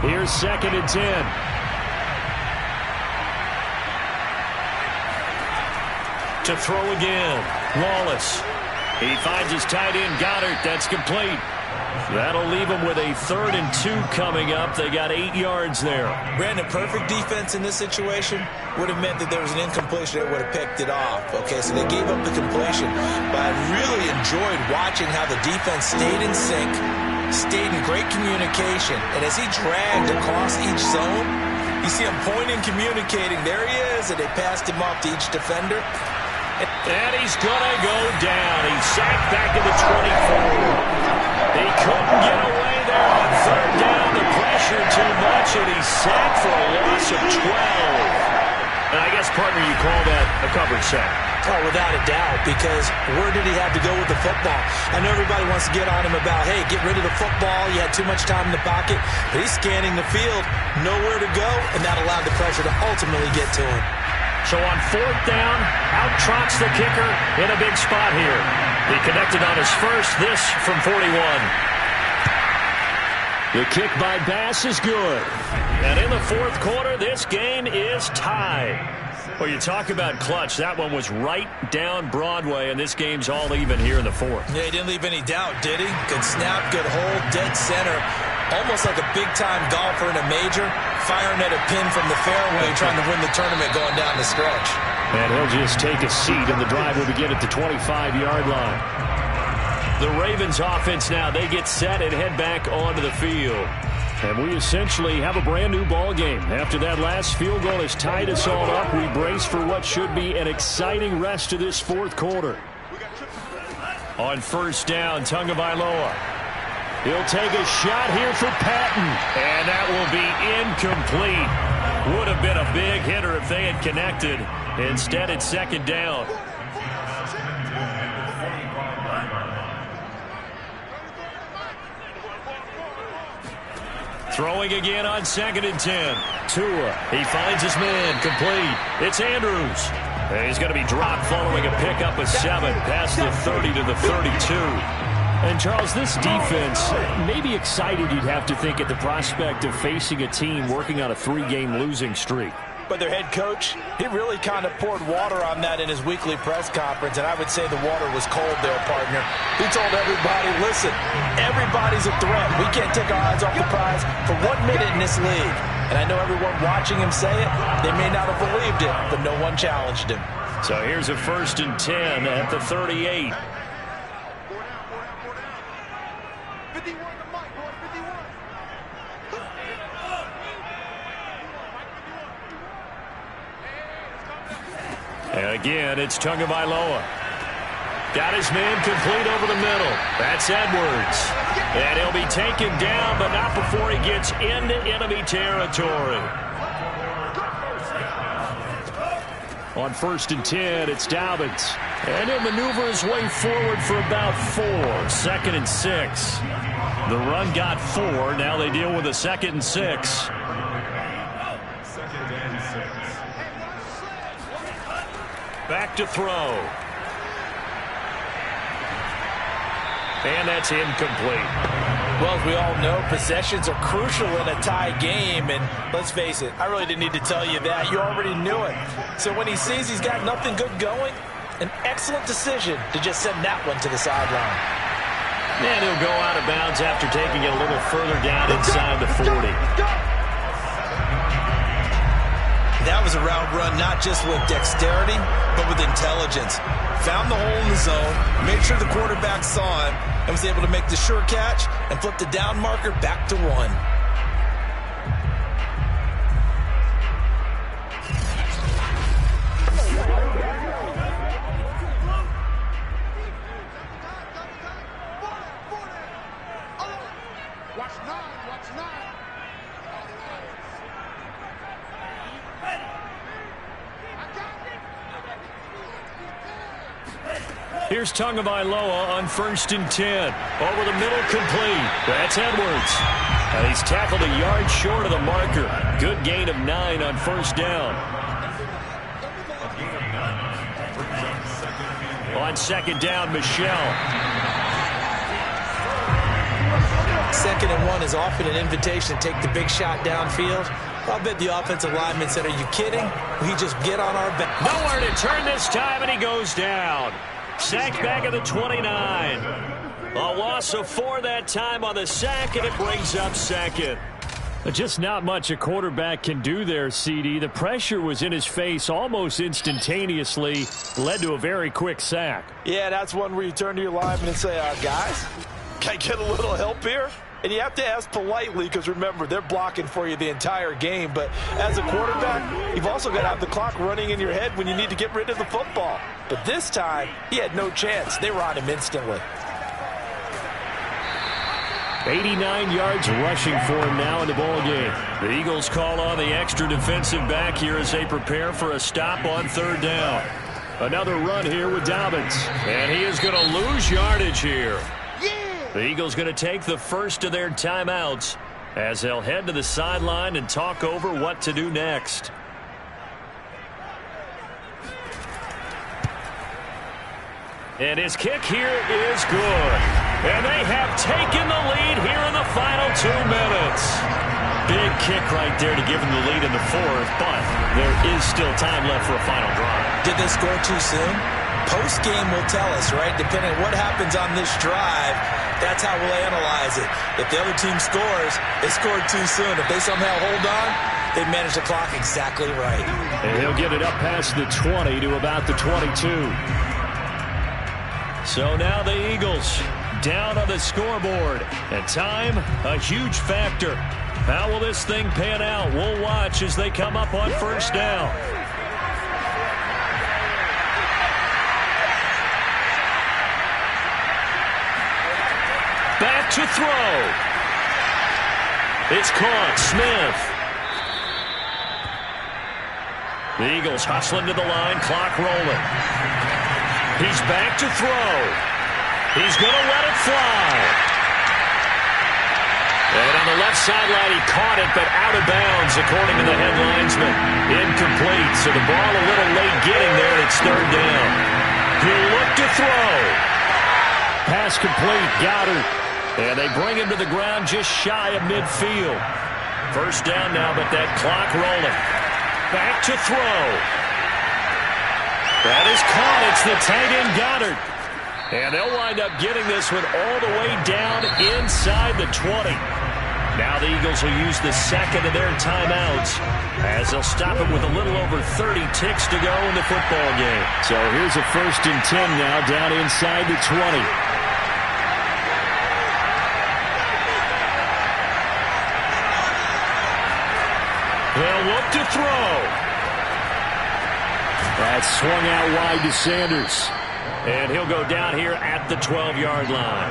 Here's 2nd and 10. To throw again, Wallace. He finds his tight end, Goddard. That's complete. That'll leave him with a 3rd and 2 coming up. They got 8 yards there. Brandon, perfect defense in this situation would have meant that there was an incompletion that would have picked it off. Okay, so they gave up the completion. But I really enjoyed watching how the defense stayed in sync, stayed in great communication. And as he dragged across each zone, you see him pointing, communicating. There he is, and they passed him off to each defender. And he's going to go down. He's sacked back at the 24. He couldn't get away there on 3rd down. The pressure too much, and he's sacked for a loss of 12. And I guess, partner, you call that a coverage sack. Oh, without a doubt, because where did he have to go with the football? I know everybody wants to get on him about, hey, get rid of the football. You had too much time in the pocket. But he's scanning the field, nowhere to go, and that allowed the pressure to ultimately get to him. So on 4th down, out trots the kicker in a big spot here. He connected on his first, this from 41. The kick by Bass is good. And in the 4th quarter, this game is tied. Well, you talk about clutch. That one was right down Broadway, and this game's all even here in the 4th. Yeah, he didn't leave any doubt, did he? Good snap, good hold, dead center. Almost like a big-time golfer in a major, firing at a pin from the fairway, trying to win the tournament going down the stretch. And he'll just take a seat, and the drive will begin at the 25-yard line. The Ravens offense now, they get set and head back onto the field. And we essentially have a brand-new ball game. After that last field goal has tied us all up, we brace for what should be an exciting rest to this 4th quarter. On 1st down, Tagovailoa. He'll take a shot here for Patton. And that will be incomplete. Would have been a big hitter if they had connected. Instead, it's 2nd down. Throwing again on 2nd and 10. Tua. He finds his man, complete. It's Andrews. And he's going to be dropped following a pickup of 7 past the 30 to the 32. And, Charles, this defense may be excited, you'd have to think, at the prospect of facing a team working on a 3-game losing streak. But their head coach, he really kind of poured water on that in his weekly press conference, and I would say the water was cold there, partner. He told everybody, listen, everybody's a threat. We can't take our eyes off the prize for 1 minute in this league. And I know everyone watching him say it, they may not have believed it, but no one challenged him. So here's a 1st and 10 at the 38. And again, it's Tagovailoa. Got his man complete over the middle. That's Edwards. And he'll be taken down, but not before he gets into enemy territory. On 1st and 10, it's Dobbins. And he'll maneuver his way forward for about 4. 2nd and 6. The run got 4. Now they deal with a 2nd and 6. Back to throw. And that's incomplete. Well, as we all know, possessions are crucial in a tie game. And let's face it, I really didn't need to tell you that. You already knew it. So when he sees he's got nothing good going, an excellent decision to just send that one to the sideline. And he'll go out of bounds after taking it a little further down inside the 40. That was a route run not just with dexterity, but with intelligence. Found the hole in the zone, made sure the quarterback saw him, and was able to make the sure catch and flip the down marker back to 1. Here's Tagovailoa on 1st and 10. Over the middle, complete. That's Edwards. And he's tackled a yard short of the marker. Good gain of 9 on 1st down. On 2nd down, Michelle. 2nd and 1 is often an invitation to take the big shot downfield. I'll bet the offensive lineman said, "Are you kidding? We just get on our back." Nowhere to turn this time, and he goes down. Sacked back at the 29. A loss of 4 that time on the sack, and it brings up 2nd. Just not much a quarterback can do there, CD. The pressure was in his face almost instantaneously, led to a very quick sack. Yeah, that's one where you turn to your lineman and say, guys, can I get a little help here? And you have to ask politely because, remember, they're blocking for you the entire game. But as a quarterback, you've also got to have the clock running in your head when you need to get rid of the football. But this time, he had no chance. They were on him instantly. 89 yards rushing for him now in the ball game. The Eagles call on the extra defensive back here as they prepare for a stop on 3rd down. Another run here with Dobbins. And he is going to lose yardage here. The Eagles going to take the first of their timeouts as they'll head to the sideline and talk over what to do next. And his kick here is good. And they have taken the lead here in the final 2 minutes. Big kick right there to give them the lead in the 4th, but there is still time left for a final drive. Did they score too soon? Post-game will tell us, right? Depending on what happens on this drive, that's how we'll analyze it. If the other team scores, they scored too soon. If they somehow hold on, they manage the clock exactly right. And he'll get it up past the 20 to about the 22. So now the Eagles down on the scoreboard. And time, a huge factor. How will this thing pan out? We'll watch as they come up on 1st down. Back to throw. It's caught. Smith. The Eagles hustling to the line. Clock rolling. He's back to throw. He's going to let it fly. And on the left sideline, he caught it, but out of bounds, according to the head linesman. Incomplete, so the ball a little late getting there, and it's 3rd down. He'll look to throw. Pass complete, Goddard. And they bring him to the ground just shy of midfield. 1st down now, but that clock rolling. Back to throw. That is caught. It's the tight end, Goddard. And they'll wind up getting this one all the way down inside the 20. Now the Eagles will use the 2nd of their timeouts as they'll stop it with a little over 30 ticks to go in the football game. So here's a 1st and 10 now down inside the 20. They'll look to throw. That swung out wide to Sanders. And he'll go down here at the 12-yard line.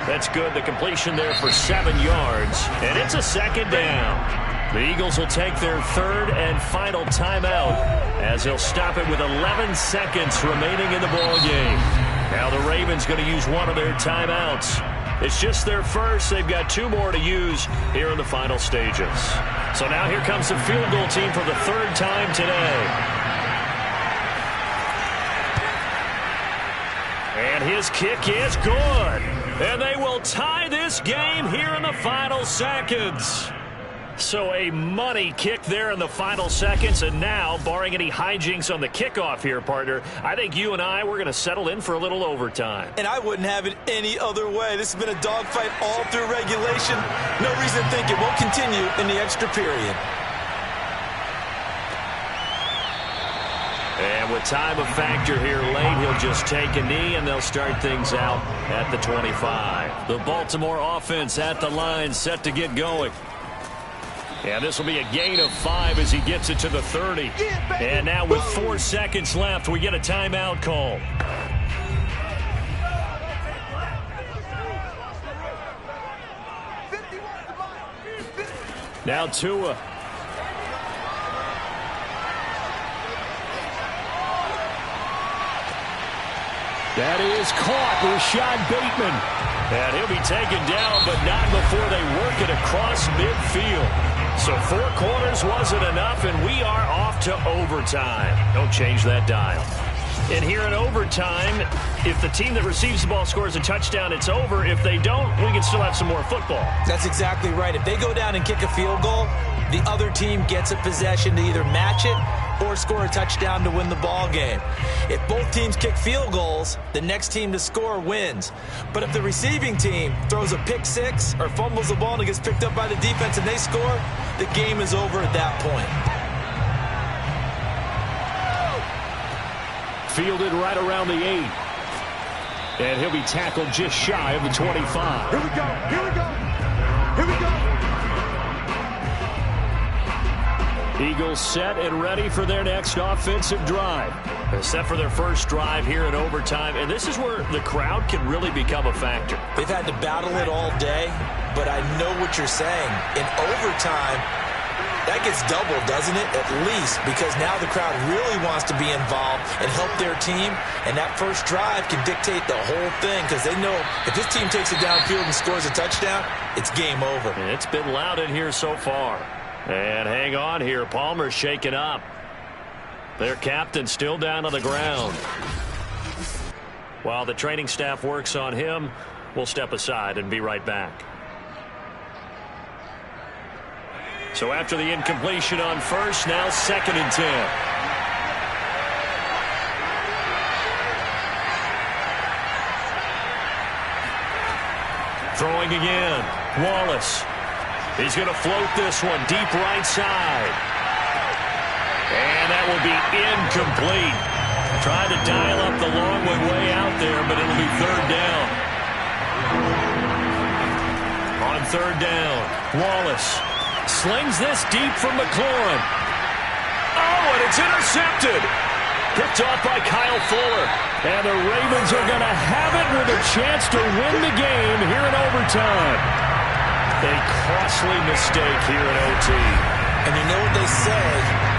That's good. The completion there for 7 yards. And it's a 2nd down. The Eagles will take their 3rd and final timeout as they'll stop it with 11 seconds remaining in the ball game. Now the Ravens going to use one of their timeouts. It's just their first. They've got 2 more to use here in the final stages. So now here comes the field goal team for the 3rd time today. And his kick is good. And they will tie this game here in the final seconds. So a money kick there in the final seconds. And now, barring any hijinks on the kickoff here, partner, I think you and I, we're going to settle in for a little overtime. And I wouldn't have it any other way. This has been a dogfight all through regulation. No reason to think it won't continue in the extra period. And with time a factor here late, he'll just take a knee, and they'll start things out at the 25. The Baltimore offense at the line, set to get going. And this will be a gain of 5 as he gets it to the 30. And now with 4 seconds left, we get a timeout call. Now Tua. That is caught. Rashad Bateman. And he'll be taken down, but not before they work it across midfield. So 4 quarters wasn't enough, and we are off to overtime. Don't change that dial. And here in overtime, if the team that receives the ball scores a touchdown, it's over. If they don't, we can still have some more football. That's exactly right. If they go down and kick a field goal, the other team gets a possession to either match it or score a touchdown to win the ball game. If both teams kick field goals, the next team to score wins. But if the receiving team throws a pick six or fumbles the ball and it gets picked up by the defense and they score, the game is over at that point. Fielded right around the 8. And he'll be tackled just shy of the 25. Here we go. Here we go. Here we go. Eagles set and ready for their next offensive drive. They're set for their first drive here in overtime, and this is where the crowd can really become a factor. They've had to battle it all day, but I know what you're saying. In overtime, that gets doubled, doesn't it? At least, because now the crowd really wants to be involved and help their team, and that first drive can dictate the whole thing because they know if this team takes it downfield and scores a touchdown, it's game over. And it's been loud in here so far. And hang on here. Palmer's shaken up. Their captain still down on the ground. While the training staff works on him, we'll step aside and be right back. So after the incompletion on first, now 2nd and 10. Throwing again. Wallace. He's going to float this one deep right side. And that will be incomplete. Trying to dial up the long way out there, but it'll be 3rd down. On 3rd down, Wallace slings this deep from McLaurin. Oh, and it's intercepted. Picked off by Kyle Fuller. And the Ravens are going to have it with a chance to win the game here in overtime. A costly mistake here in OT. And you know what they say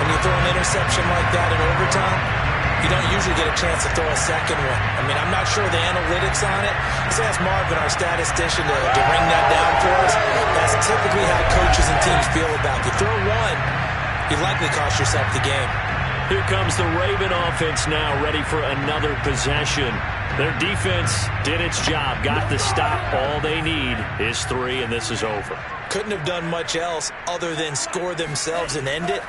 when you throw an interception like that in overtime? You don't usually get a chance to throw a second one. I mean, I'm not sure the analytics on it. Let's ask Marvin, our statistician, to ring that down for us. That's typically how coaches and teams feel about it. You throw one, you likely cost yourself the game. Here comes the Raven offense now, ready for another possession. Their defense did its job, got the stop. All they need is 3, and this is over. Couldn't have done much else other than score themselves and end it.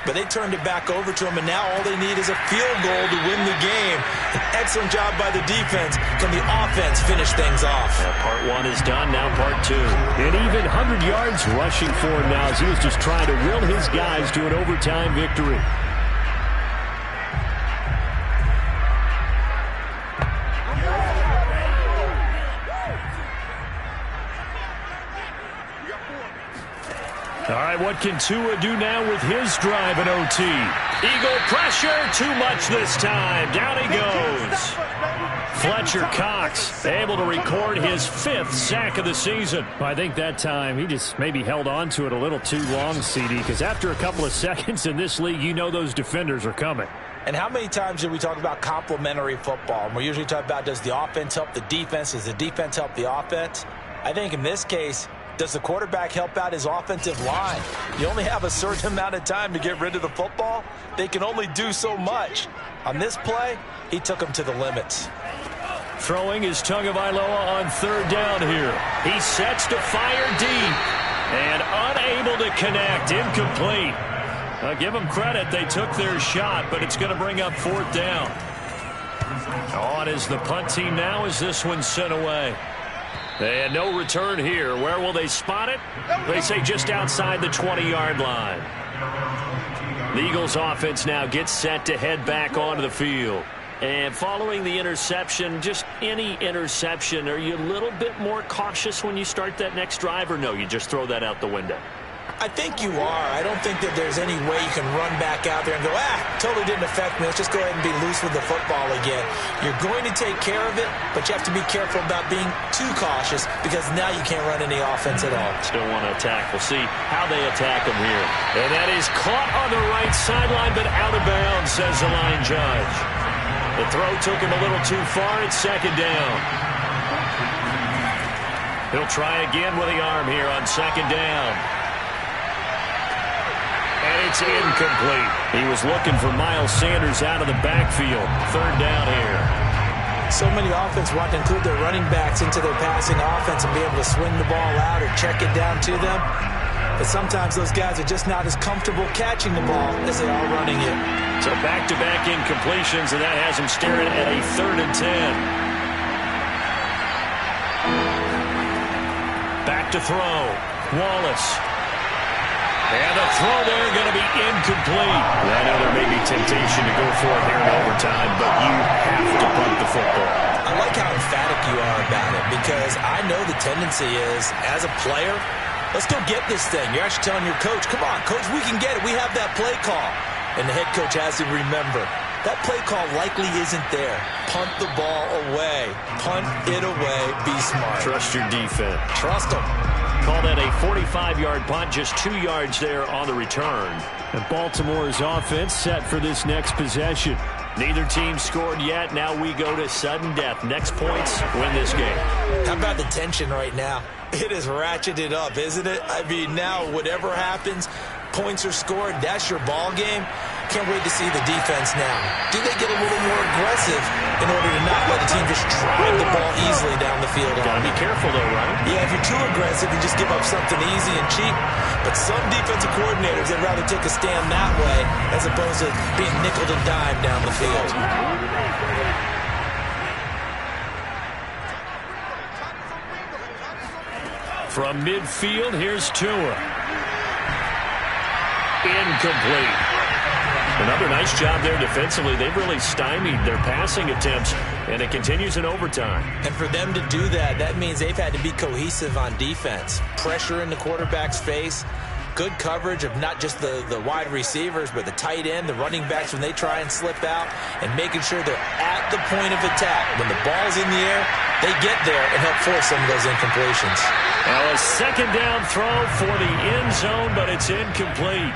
But they turned it back over to them, and now all they need is a field goal to win the game. An excellent job by the defense. Can the offense finish things off? Part 1 is done, now part 2. And even 100 yards rushing for him now as he was just trying to will his guys to an overtime victory. All right, what can Tua do now with his drive in OT? Eagle pressure, too much this time. Down he goes. Fletcher Cox able to record his 5th sack of the season. I think that time he just maybe held on to it a little too long, CD, because after a couple of seconds in this league, you know those defenders are coming. And how many times did we talk about complementary football? And we usually talk about, does the offense help the defense? Does the defense help the offense? I think in this case, does the quarterback help out his offensive line? You only have a certain amount of time to get rid of the football. They can only do so much. On this play, he took them to the limits. Throwing is Tagovailoa on 3rd down here. He sets to fire deep and unable to connect. Incomplete. Give them credit. They took their shot, but it's going to bring up 4th down. On is the punt team now as this one's sent away. And no return here. Where will they spot it? They say just outside the 20-yard line. The Eagles offense now gets set to head back onto the field. And following the interception, just any interception, are you a little bit more cautious when you start that next drive, or no, you just throw that out the window? I think you are. I don't think that there's any way you can run back out there and go, totally didn't affect me. Let's just go ahead and be loose with the football again. You're going to take care of it, but you have to be careful about being too cautious because now you can't run any offense at all. Still want to attack. We'll see how they attack them here. And that is caught on the right sideline, but out of bounds, says the line judge. The throw took him a little too far. It's second down. He'll try again with the arm here on second down. And it's incomplete. He was looking for Miles Sanders out of the backfield. Third down here. So many offense want to include their running backs into their passing offense and be able to swing the ball out or check it down to them. But sometimes those guys are just not as comfortable catching the ball as they are running it. So back-to-back incompletions, and that has him staring at a 3rd and 10. Back to throw. Wallace. And the throw there going to be incomplete. I know there may be temptation to go for it here in overtime, but you have to punt the football. I like how emphatic you are about it because I know the tendency is, as a player, let's go get this thing. You're actually telling your coach, come on, coach, we can get it. We have that play call. And the head coach has to remember, that play call likely isn't there. Punt the ball away. Punt it away. Be smart. Trust your defense. Trust them. Call that a 45-yard punt, just 2 yards there on the return. And Baltimore's offense set for this next possession. Neither team scored yet. Now we go to sudden death. Next points win this game. How about the tension right now? It is ratcheted up, isn't it? I mean, now whatever happens, points are scored. That's your ball game. Can't wait to see the defense now. Do they get a little more aggressive in order to not let the team just drive the ball easily down the field? Gotta be careful, though, right? Yeah, if you're too aggressive, you just give up something easy and cheap. But some defensive coordinators, they'd rather take a stand that way as opposed to being nickel and dime down the field. From midfield, here's Tua. Incomplete. Another nice job there defensively. They've really stymied their passing attempts, and it continues in overtime. And for them to do that, that means they've had to be cohesive on defense. Pressure in the quarterback's face. Good coverage of not just the wide receivers, but the tight end, the running backs when they try and slip out, and making sure they're at the point of attack. When the ball's in the air, they get there and help force some of those incompletions. Now a second down throw for the end zone, but it's incomplete.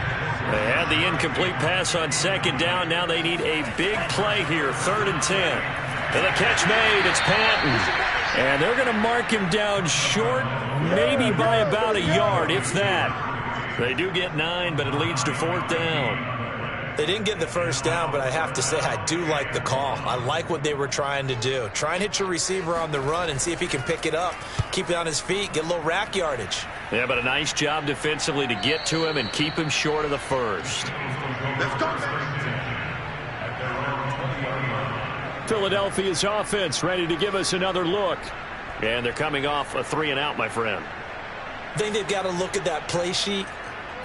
They had the incomplete pass on second down. Now they need a big play here, 3rd and 10. And the catch made, it's Patton. And they're going to mark him down short, maybe by about a yard, if that. They do get 9, but it leads to 4th down. They didn't get the first down, but I have to say I do like the call. I like what they were trying to do. Try and hit your receiver on the run and see if he can pick it up, keep it on his feet, get a little rack yardage. Yeah, but a nice job defensively to get to him and keep him short of the first. Let's go. Philadelphia's offense ready to give us another look. And they're coming off a 3-and-out, my friend. I think they've got to look at that play sheet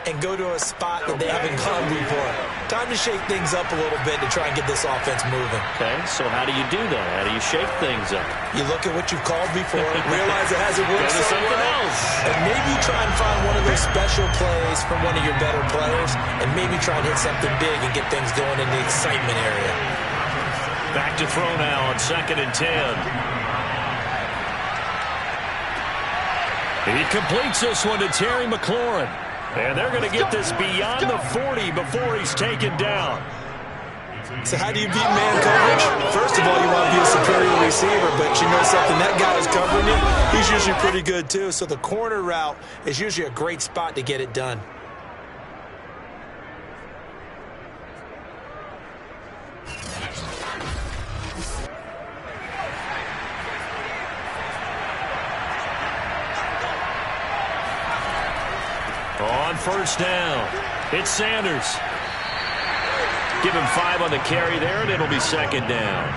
and go to a spot that they haven't gone before. Time to shake things up a little bit to try and get this offense moving. Okay, so how do you do that? How do you shake things up? You look at what you've called before, realize it hasn't worked Go to so something well, else. and maybe try and find one of those special plays from one of your better players, and maybe try and hit something big and get things going in the excitement area. Back to throw now on 2nd and 10. He completes this one to Terry McLaurin. And they're going to get this beyond the 40 before he's taken down. So how do you beat man coverage? First of all, you want to be a superior receiver, but you know something, that guy is covering you. He's usually pretty good too. So the corner route is usually a great spot to get it done. On 1st down, it's Sanders. Give him 5 on the carry there, and it'll be 2nd down.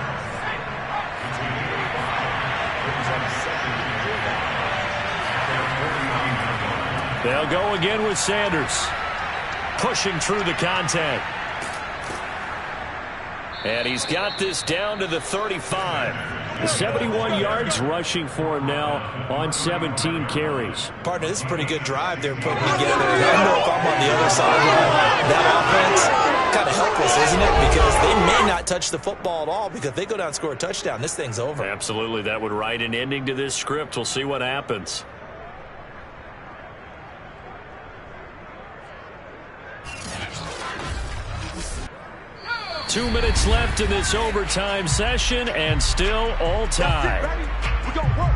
They'll go again with Sanders. Pushing through the contact. And he's got this down to the 35. 71 yards rushing for him now on 17 carries. Partner, this is a pretty good drive they're putting together. I know if I'm on the other sideline, that offense kind of helpless, isn't it? Because they may not touch the football at all, because if they go down and score a touchdown, this thing's over. Absolutely, that would write an ending to this script. We'll see what happens. 2 minutes left in this overtime session, and still all tied. We go work.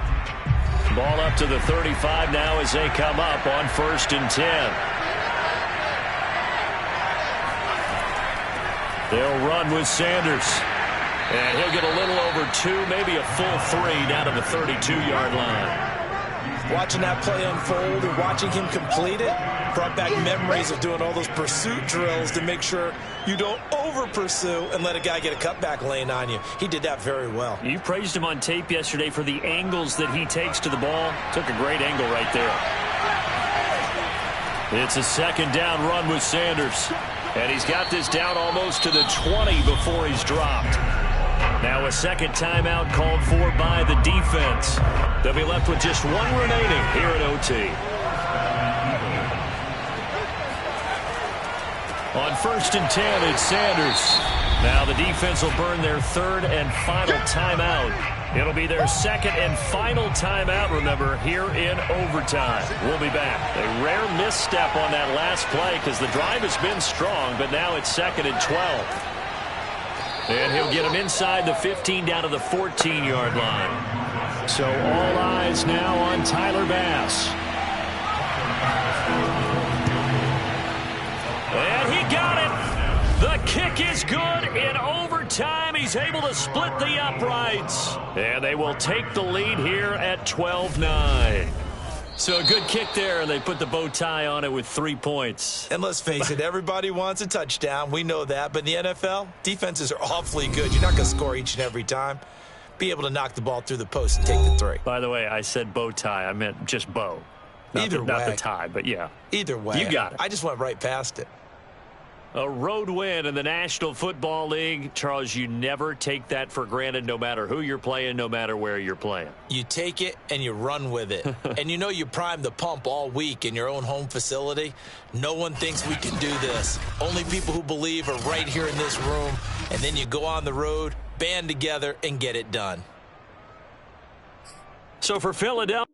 Ball up to the 35 now as they come up on 1st and 10. They'll run with Sanders. And he'll get a little over 2, maybe a full 3 down to the 32-yard line. Watching that play unfold and watching him complete it brought back memories of doing all those pursuit drills to make sure you don't over-pursue and let a guy get a cutback lane on you. He did that very well. You praised him on tape yesterday for the angles that he takes to the ball. Took a great angle right there. It's a 2nd down run with Sanders. And he's got this down almost to the 20 before he's dropped. Now a 2nd timeout called for by the defense. They'll be left with just 1 remaining here at OT. On 1st and 10, it's Sanders. Now the defense will burn their 3rd and final timeout. It'll be their 2nd and final timeout, remember, here in overtime. We'll be back. A rare misstep on that last play because the drive has been strong, but now it's 2nd and 12. And he'll get him inside the 15 down to the 14-yard line. So all eyes now on Tyler Bass. And he got it. The kick is good in overtime. He's able to split the uprights. And they will take the lead here at 12-9. So a good kick there, and they put the bow tie on it with 3 points. And let's face it, everybody wants a touchdown. We know that. But in the NFL, defenses are awfully good. You're not going to score each and every time. Be able to knock the ball through the post and take the 3. By the way, I said bow tie. I meant just bow. Not the tie, but yeah. Either way. You got it. I just went right past it. A road win in the National Football League. Charles, you never take that for granted no matter who you're playing, no matter where you're playing. You take it and you run with it. And you know you primed the pump all week in your own home facility. No one thinks we can do this. Only people who believe are right here in this room. And then you go on the road, band together, and get it done. So for Philadelphia.